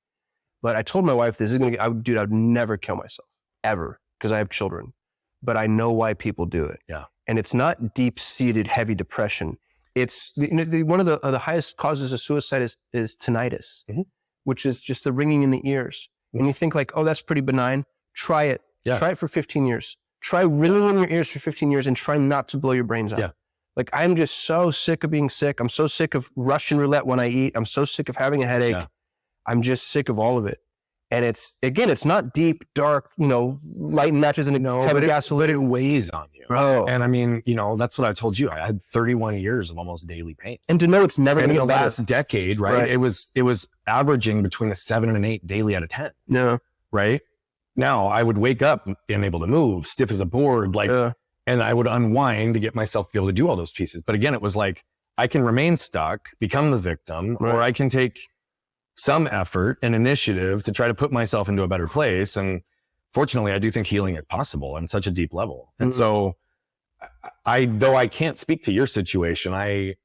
But I told my wife, this is going to get, I would never kill myself, ever, because I have children. But I know why people do it. Yeah. And it's not deep-seated, heavy depression. It's one of the highest causes of suicide is tinnitus, mm-hmm. which is just the ringing in the ears. Mm-hmm. And you think like, oh, that's pretty benign. Try it. Yeah. Try it for 15 years. Try ringing in your ears for 15 years and try not to blow your brains out. Yeah. Like, I'm just so sick of being sick. I'm so sick of Russian roulette when I eat. I'm so sick of having a headache. Yeah. I'm just sick of all of it. And it's not deep, dark, lighting matches and gasoline. But it weighs on you. Bro. And I mean, that's what I told you. I had 31 years of almost daily pain. And to know it's never going to get better. In the last decade, right? It was averaging between a 7 and an 8 daily out of 10. Yeah. Right? Now, I would wake up unable to move, stiff as a board, and I would unwind to get myself to be able to do all those pieces. But again, it was like, I can remain stuck, become the victim, or I can take some effort and initiative to try to put myself into a better place. And fortunately, I do think healing is possible on such a deep level. And so though I can't speak to your situation, I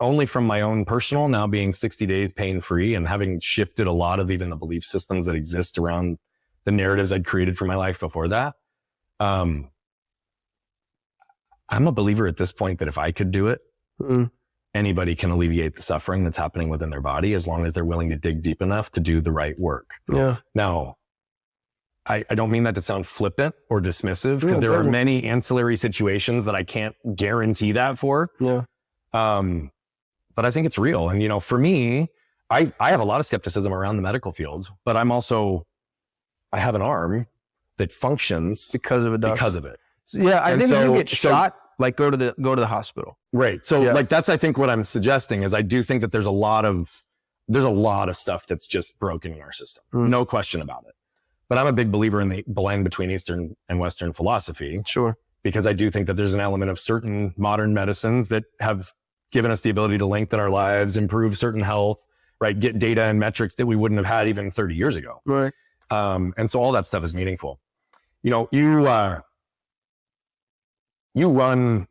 only from my own personal, now being 60 days pain-free and having shifted a lot of even the belief systems that exist around the narratives I'd created for my life before that. I'm a believer at this point that if I could do it, anybody can alleviate the suffering that's happening within their body as long as they're willing to dig deep enough to do the right work. Yeah. Now, I don't mean that to sound flippant or dismissive, because there are many ancillary situations that I can't guarantee that for. Yeah. But I think it's real. And, you know, for me, I have a lot of skepticism around the medical field, but I have an arm that functions Because of a doctor. because of it. So, yeah. I think if you get shot, like go to the hospital. Right. So like, that's, I think what I'm suggesting is I do think that there's a lot of stuff that's just broken in our system. No question about it. But I'm a big believer in the blend between Eastern and Western philosophy. Sure. Because I do think that there's an element of certain modern medicines that have given us the ability to lengthen our lives, improve certain health, right? Get data and metrics that we wouldn't have had even 30 years ago. Right. And so all that stuff is meaningful. You know, you run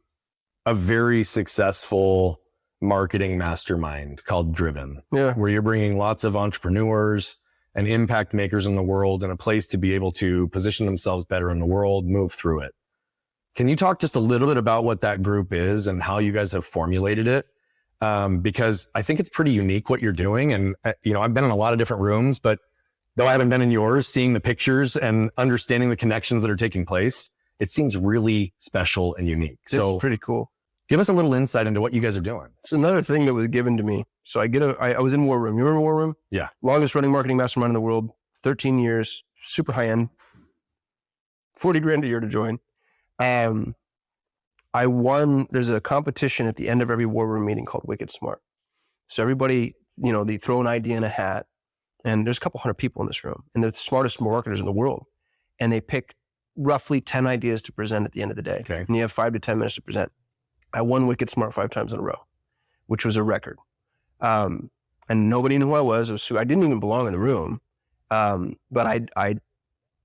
a very successful marketing mastermind called Driven, where you're bringing lots of entrepreneurs and impact makers in the world and a place to be able to position themselves better in the world, move through it. Can you talk just a little bit about what that group is and how you guys have formulated it? Because I think it's pretty unique what you're doing. And, you know, I've been in a lot of different rooms, but though I haven't been in yours, seeing the pictures and understanding the connections that are taking place, it seems really special and unique. So it's pretty cool. Give us a little insight into what you guys are doing. It's another thing that was given to me. So I was in War Room. You remember War Room? Yeah. Longest running marketing mastermind in the world, 13 years, super high end, 40 grand a year to join. I won, there's a competition at the end of every War Room meeting called Wicked Smart. So everybody, you know, they throw an idea in a hat, and there's a couple hundred people in this room, and they're the smartest marketers in the world. And they pick roughly 10 ideas to present at the end of the day. Okay. And you have 5 to 10 minutes to present. I won Wicked Smart 5 times in a row, which was a record. And nobody knew who I was. I didn't even belong in the room. But I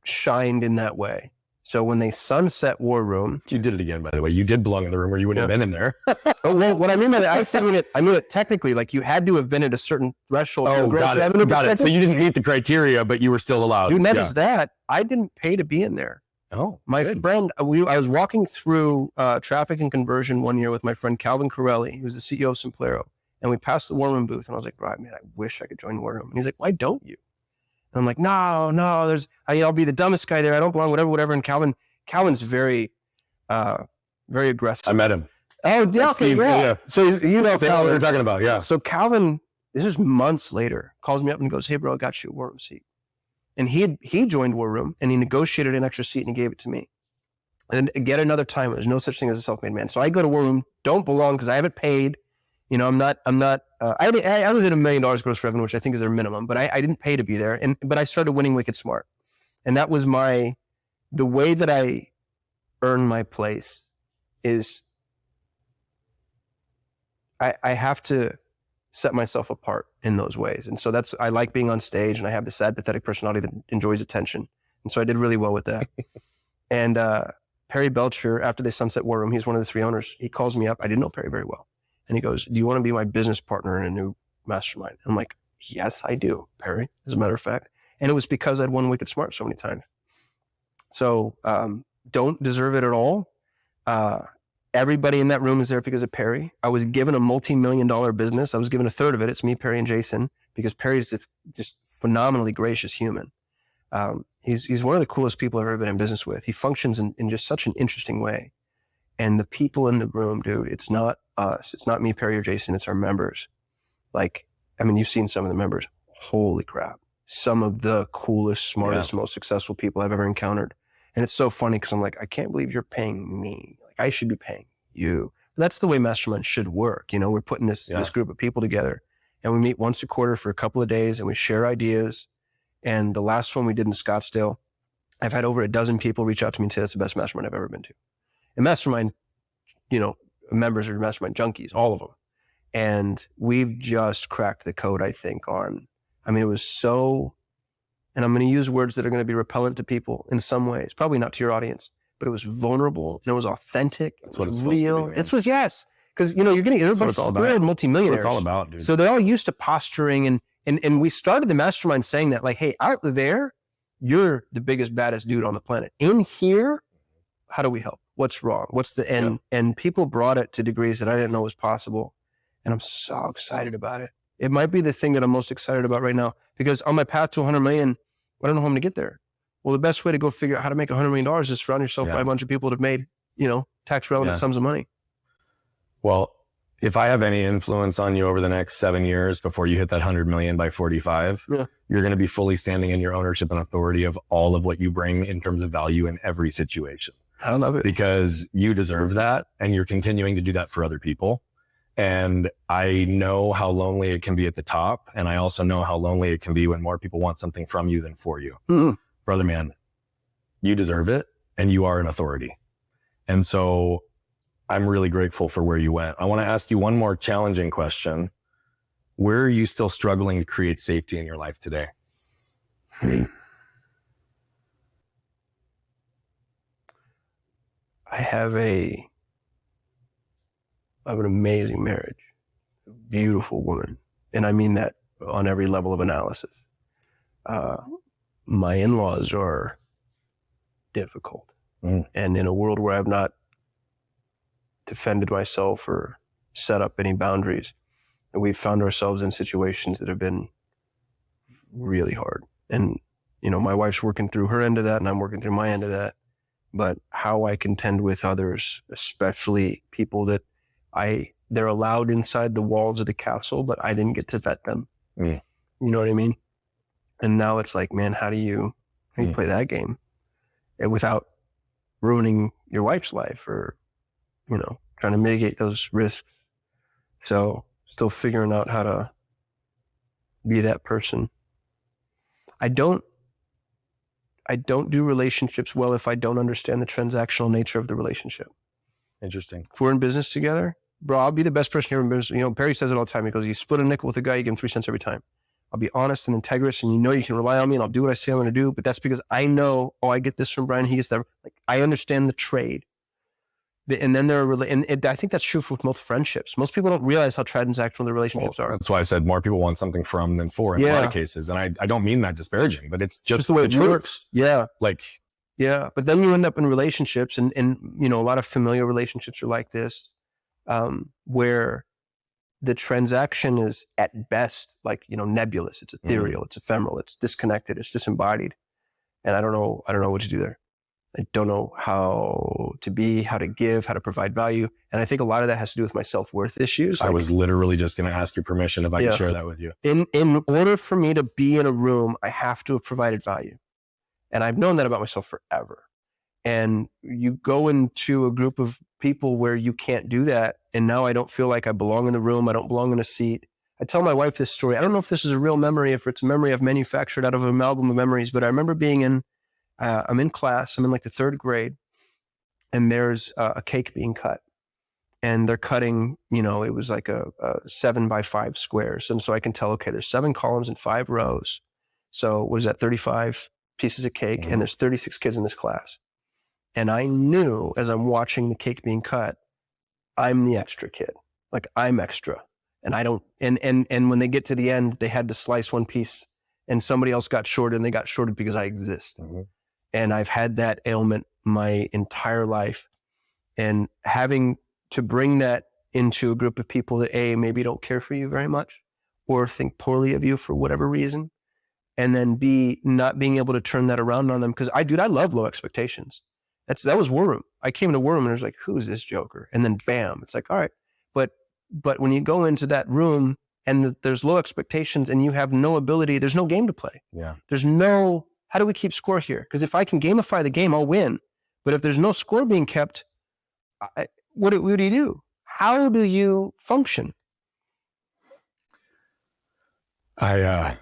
shined in that way. So when they sunset War Room. You did it again, by the way. You did belong in the room, or you wouldn't have been in there. Oh, well, what I mean by that, I mean it technically, like you had to have been at a certain threshold. Oh, got it. So you didn't meet the criteria, but you were still allowed. Dude, not just that, I didn't pay to be in there. Oh, my friend, I was walking through traffic and conversion one year with my friend Calvin Corelli, who's the CEO of Simplero, and we passed the War Room booth, and I was like, right, man, I wish I could join War Room. And he's like, why don't you? And I'm like, no, I'll be the dumbest guy there. I don't belong, whatever. And Calvin's very aggressive. I met him. Oh, yeah, okay, yeah. So you know Calvin. What you're talking about, yeah. So Calvin, this is months later, calls me up and goes, hey, bro, I got you a War Room seat. And he joined War Room, and he negotiated an extra seat, and he gave it to me. And get another time, there's no such thing as a self-made man. So I go to War Room, don't belong because I haven't paid. You know, I did $1 million gross revenue, which I think is their minimum, but I didn't pay to be there. But I started winning Wicked Smart. And that was the way that I earn my place is I have to set myself apart in those ways. And so I like being on stage, and I have this sad, pathetic personality that enjoys attention. And so I did really well with that. And Perry Belcher, after they sunset War Room, he's one of the 3 owners. He calls me up. I didn't know Perry very well. And he goes, do you want to be my business partner in a new mastermind? And I'm like, yes, I do, Perry, as a matter of fact. And it was because I'd won Wicked Smart so many times. So don't deserve it at all. Everybody in that room is there because of Perry. I was given a multi-million-dollar business. I was given a third of it. It's me, Perry, and Jason, because Perry's just phenomenally gracious human. He's one of the coolest people I've ever been in business with. He functions in just such an interesting way. And the people in the room, dude, it's not us. It's not me, Perry, or Jason. It's our members. Like, I mean, you've seen some of the members. Holy crap. Some of the coolest, smartest, most successful people I've ever encountered. And it's so funny because I'm like, I can't believe you're paying me. Like, I should be paying you. That's the way mastermind should work. You know, we're putting this group of people together, and we meet once a quarter for a couple of days, and we share ideas. And the last one we did in Scottsdale, I've had over a dozen people reach out to me and say that's the best mastermind I've ever been to. And mastermind, you know, members are mastermind junkies, all of them. And we've just cracked the code, I think, it was so, and I'm going to use words that are going to be repellent to people in some ways, probably not to your audience, but it was vulnerable and it was authentic. That's what it's real. supposed to be. It's what, yes. Because, you know, you're getting, there's a bunch of multimillionaires. That's what it's all about, dude. So they're all used to posturing and we started the mastermind saying that, like, hey, out there, you're the biggest, baddest dude on the planet. In here, how do we help? What's wrong? What's the end? Yeah. And people brought it to degrees that I didn't know was possible. And I'm so excited about it. It might be the thing that I'm most excited about right now, because on my path to 100 million, I don't know how I'm going to get there. Well, the best way to go figure out how to make $100 million is surround yourself by a bunch of people that have made, you know, tax relevant sums of money. Well, if I have any influence on you over the next 7 years before you hit that 100 million by 45, you're going to be fully standing in your ownership and authority of all of what you bring in terms of value in every situation. I love it. Because you deserve that, and you're continuing to do that for other people. And I know how lonely it can be at the top. And I also know how lonely it can be when more people want something from you than for you. Mm-hmm. Brother, man, you deserve it, and you are an authority. And so I'm really grateful for where you went. I want to ask you one more challenging question. Where are you still struggling to create safety in your life today? I have an amazing marriage, a beautiful woman. And I mean that on every level of analysis. My in-laws are difficult. And in a world where I've not defended myself or set up any boundaries, and we've found ourselves in situations that have been really hard. And, you know, my wife's working through her end of that, and I'm working through my end of that. But how I contend with others, especially people that they're allowed inside the walls of the castle, but I didn't get to vet them. You know what I mean? And now it's like, man, how do you play that game without ruining your wife's life, or, you know, trying to mitigate those risks? So still figuring out how to be that person. I don't do relationships well if I don't understand the transactional nature of the relationship. Interesting. If we're in business together, bro, I'll be the best person here in business. You know, Perry says it all the time. He goes, you split a nickel with a guy, you give him 3 cents every time. I'll be honest and integrous, and you know you can rely on me, and I'll do what I say I'm going to do. But that's because I know, I get this from Brian, he gets that. Like, I understand the trade. And then I think that's true for most friendships. Most people don't realize how transactional the relationships are. That's why I said more people want something from than for in a lot of cases. And I don't mean that disparaging, but it's just the way it works. Yeah. Like, yeah. But then you end up in relationships, and you know, a lot of familiar relationships are like this, where the transaction is at best, like, you know, nebulous. It's ethereal. It's ephemeral. It's disconnected. It's disembodied. And I don't know what to do there. I don't know how to be, how to give, how to provide value. And I think a lot of that has to do with my self-worth issues. I was literally just going to ask your permission if I could share that with you. In order for me to be in a room, I have to have provided value. And I've known that about myself forever. And you go into a group of people where you can't do that. And now I don't feel like I belong in the room. I don't belong in a seat. I tell my wife this story. I don't know if this is a real memory, if it's a memory I've manufactured out of an amalgam of memories, but I remember being I'm in class, I'm in like the 3rd grade, and there's a cake being cut. And they're cutting, you know, it was like a 7x5 squares. And so I can tell, okay, there's 7 columns and 5 rows. So what is that, 35 pieces of cake? And there's 36 kids in this class. And I knew as I'm watching the cake being cut, I'm the extra kid. Like, I'm extra. And I don't, and when they get to the end, they had to slice one piece, and somebody else got shorted, and they got shorted because I exist. And I've had that ailment my entire life. And having to bring that into a group of people that maybe don't care for you very much, or think poorly of you for whatever reason, and then B, not being able to turn that around on them. Because I love low expectations. That was War Room. I came into War Room and it was like, who is this joker? And then bam, it's like, all right. But when you go into that room and there's low expectations and you have no ability, there's no game to play. Yeah. There's no, how do we keep score here? Because if I can gamify the game, I'll win. But if there's no score being kept, what do you do? How do you function? Back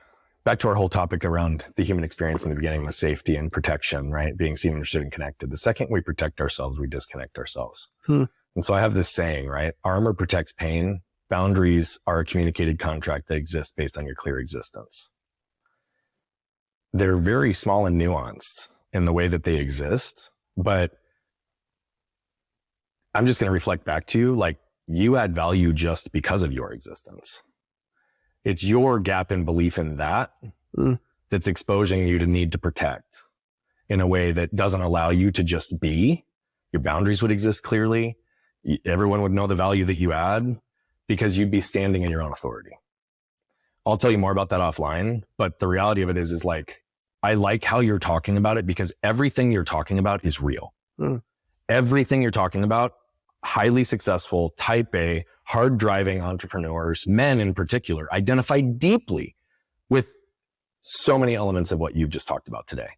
to our whole topic around the human experience in the beginning with safety and protection, right? Being seen, understood, and connected. The second we protect ourselves, we disconnect ourselves. And so I have this saying, right? Armor protects pain. Boundaries are a communicated contract that exists based on your clear existence. they're very small and nuanced in the way that they exist. But I'm just going to reflect back to you, like, you add value just because of your existence. It's your gap in belief in that that's exposing you to need to protect in a way that doesn't allow you to just be. Your boundaries would exist clearly. Everyone would know the value that you add because you'd be standing in your own authority. I'll tell you more about that offline, but the reality of it is like, I like how you're talking about it because everything you're talking about is real. Everything you're talking about, highly successful, type A, hard driving entrepreneurs, men in particular, identify deeply with so many elements of what you've just talked about today.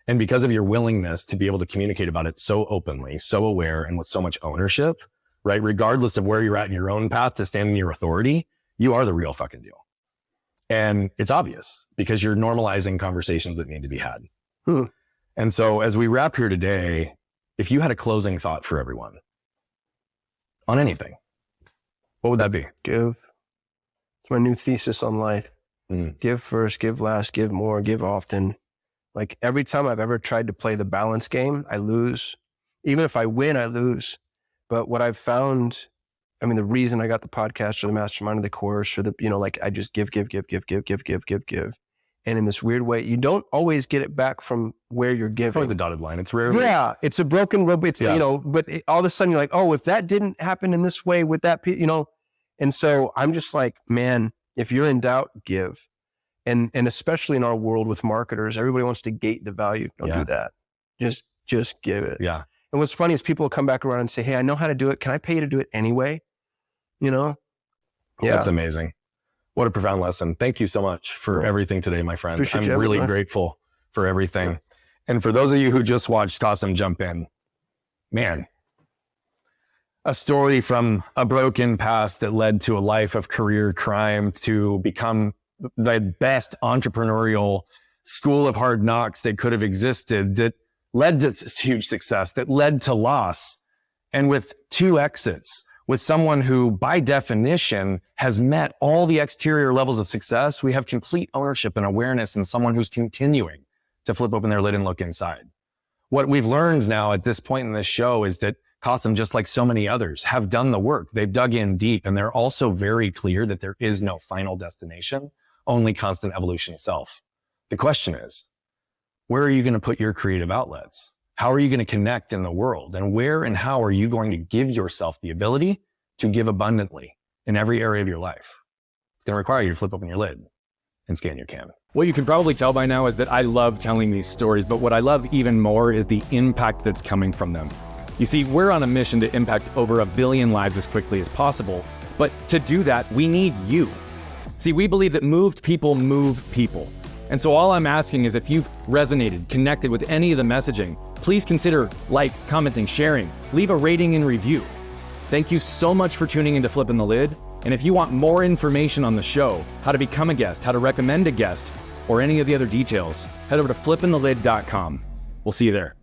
And because of your willingness to be able to communicate about it so openly, so aware, and with so much ownership, right? Regardless of where you're at in your own path to stand in your authority, you are the real fucking deal. And it's obvious because you're normalizing conversations that need to be had. And so as we wrap here today, if you had a closing thought for everyone on anything, what would that be? Give. It's my new thesis on life. Give first, give last, give more, give often. Like every time I've ever tried to play the balance game, I lose. Even if I win, I lose. But what I've found, I mean, the reason I got the podcast or the mastermind or the course or the, like I just give. And in this weird way, you don't always get it back from where you're giving. Probably the dotted line. It's rarely. Yeah. It's a broken road. It's, but all of a sudden you're like, oh, if that didn't happen in this way with that, and so I'm just like, man, if you're in doubt, give. And especially in our world with marketers, everybody wants to gate the value. Don't do that. Just give it. Yeah. And what's funny is people will come back around and say, hey, I know how to do it. Can I pay you to do it anyway? Yeah. That's amazing. What a profound lesson. Thank you so much for everything today, my friend. Appreciate I'm really grateful for everything. Yeah. And for those of you who just watched Kasim jump in, man, a story from a broken past that led to a life of career crime to become the best entrepreneurial school of hard knocks that could have existed, that led to huge success, that led to loss. And with 2 exits, with someone who by definition has met all the exterior levels of success, we have complete ownership and awareness in someone who's continuing to flip open their lid and look inside. What we've learned now at this point in this show is that Kasim, just like so many others, have done the work. They've dug in deep, and they're also very clear that there is no final destination, only constant evolution itself. The question is, where are you going to put your creative outlets? How are you going to connect in the world? And where and how are you going to give yourself the ability to give abundantly in every area of your life? It's going to require you to flip open your lid and scan your can. What you can probably tell by now is that I love telling these stories, but what I love even more is the impact that's coming from them. You see, we're on a mission to impact over 1 billion lives as quickly as possible, but to do that, we need you. See, we believe that moved people move people. And so all I'm asking is if you've resonated, connected with any of the messaging, please consider commenting, sharing, leave a rating and review. Thank you so much for tuning into Flipping the Lid. And if you want more information on the show, how to become a guest, how to recommend a guest, or any of the other details, head over to flippingthelid.com. We'll see you there.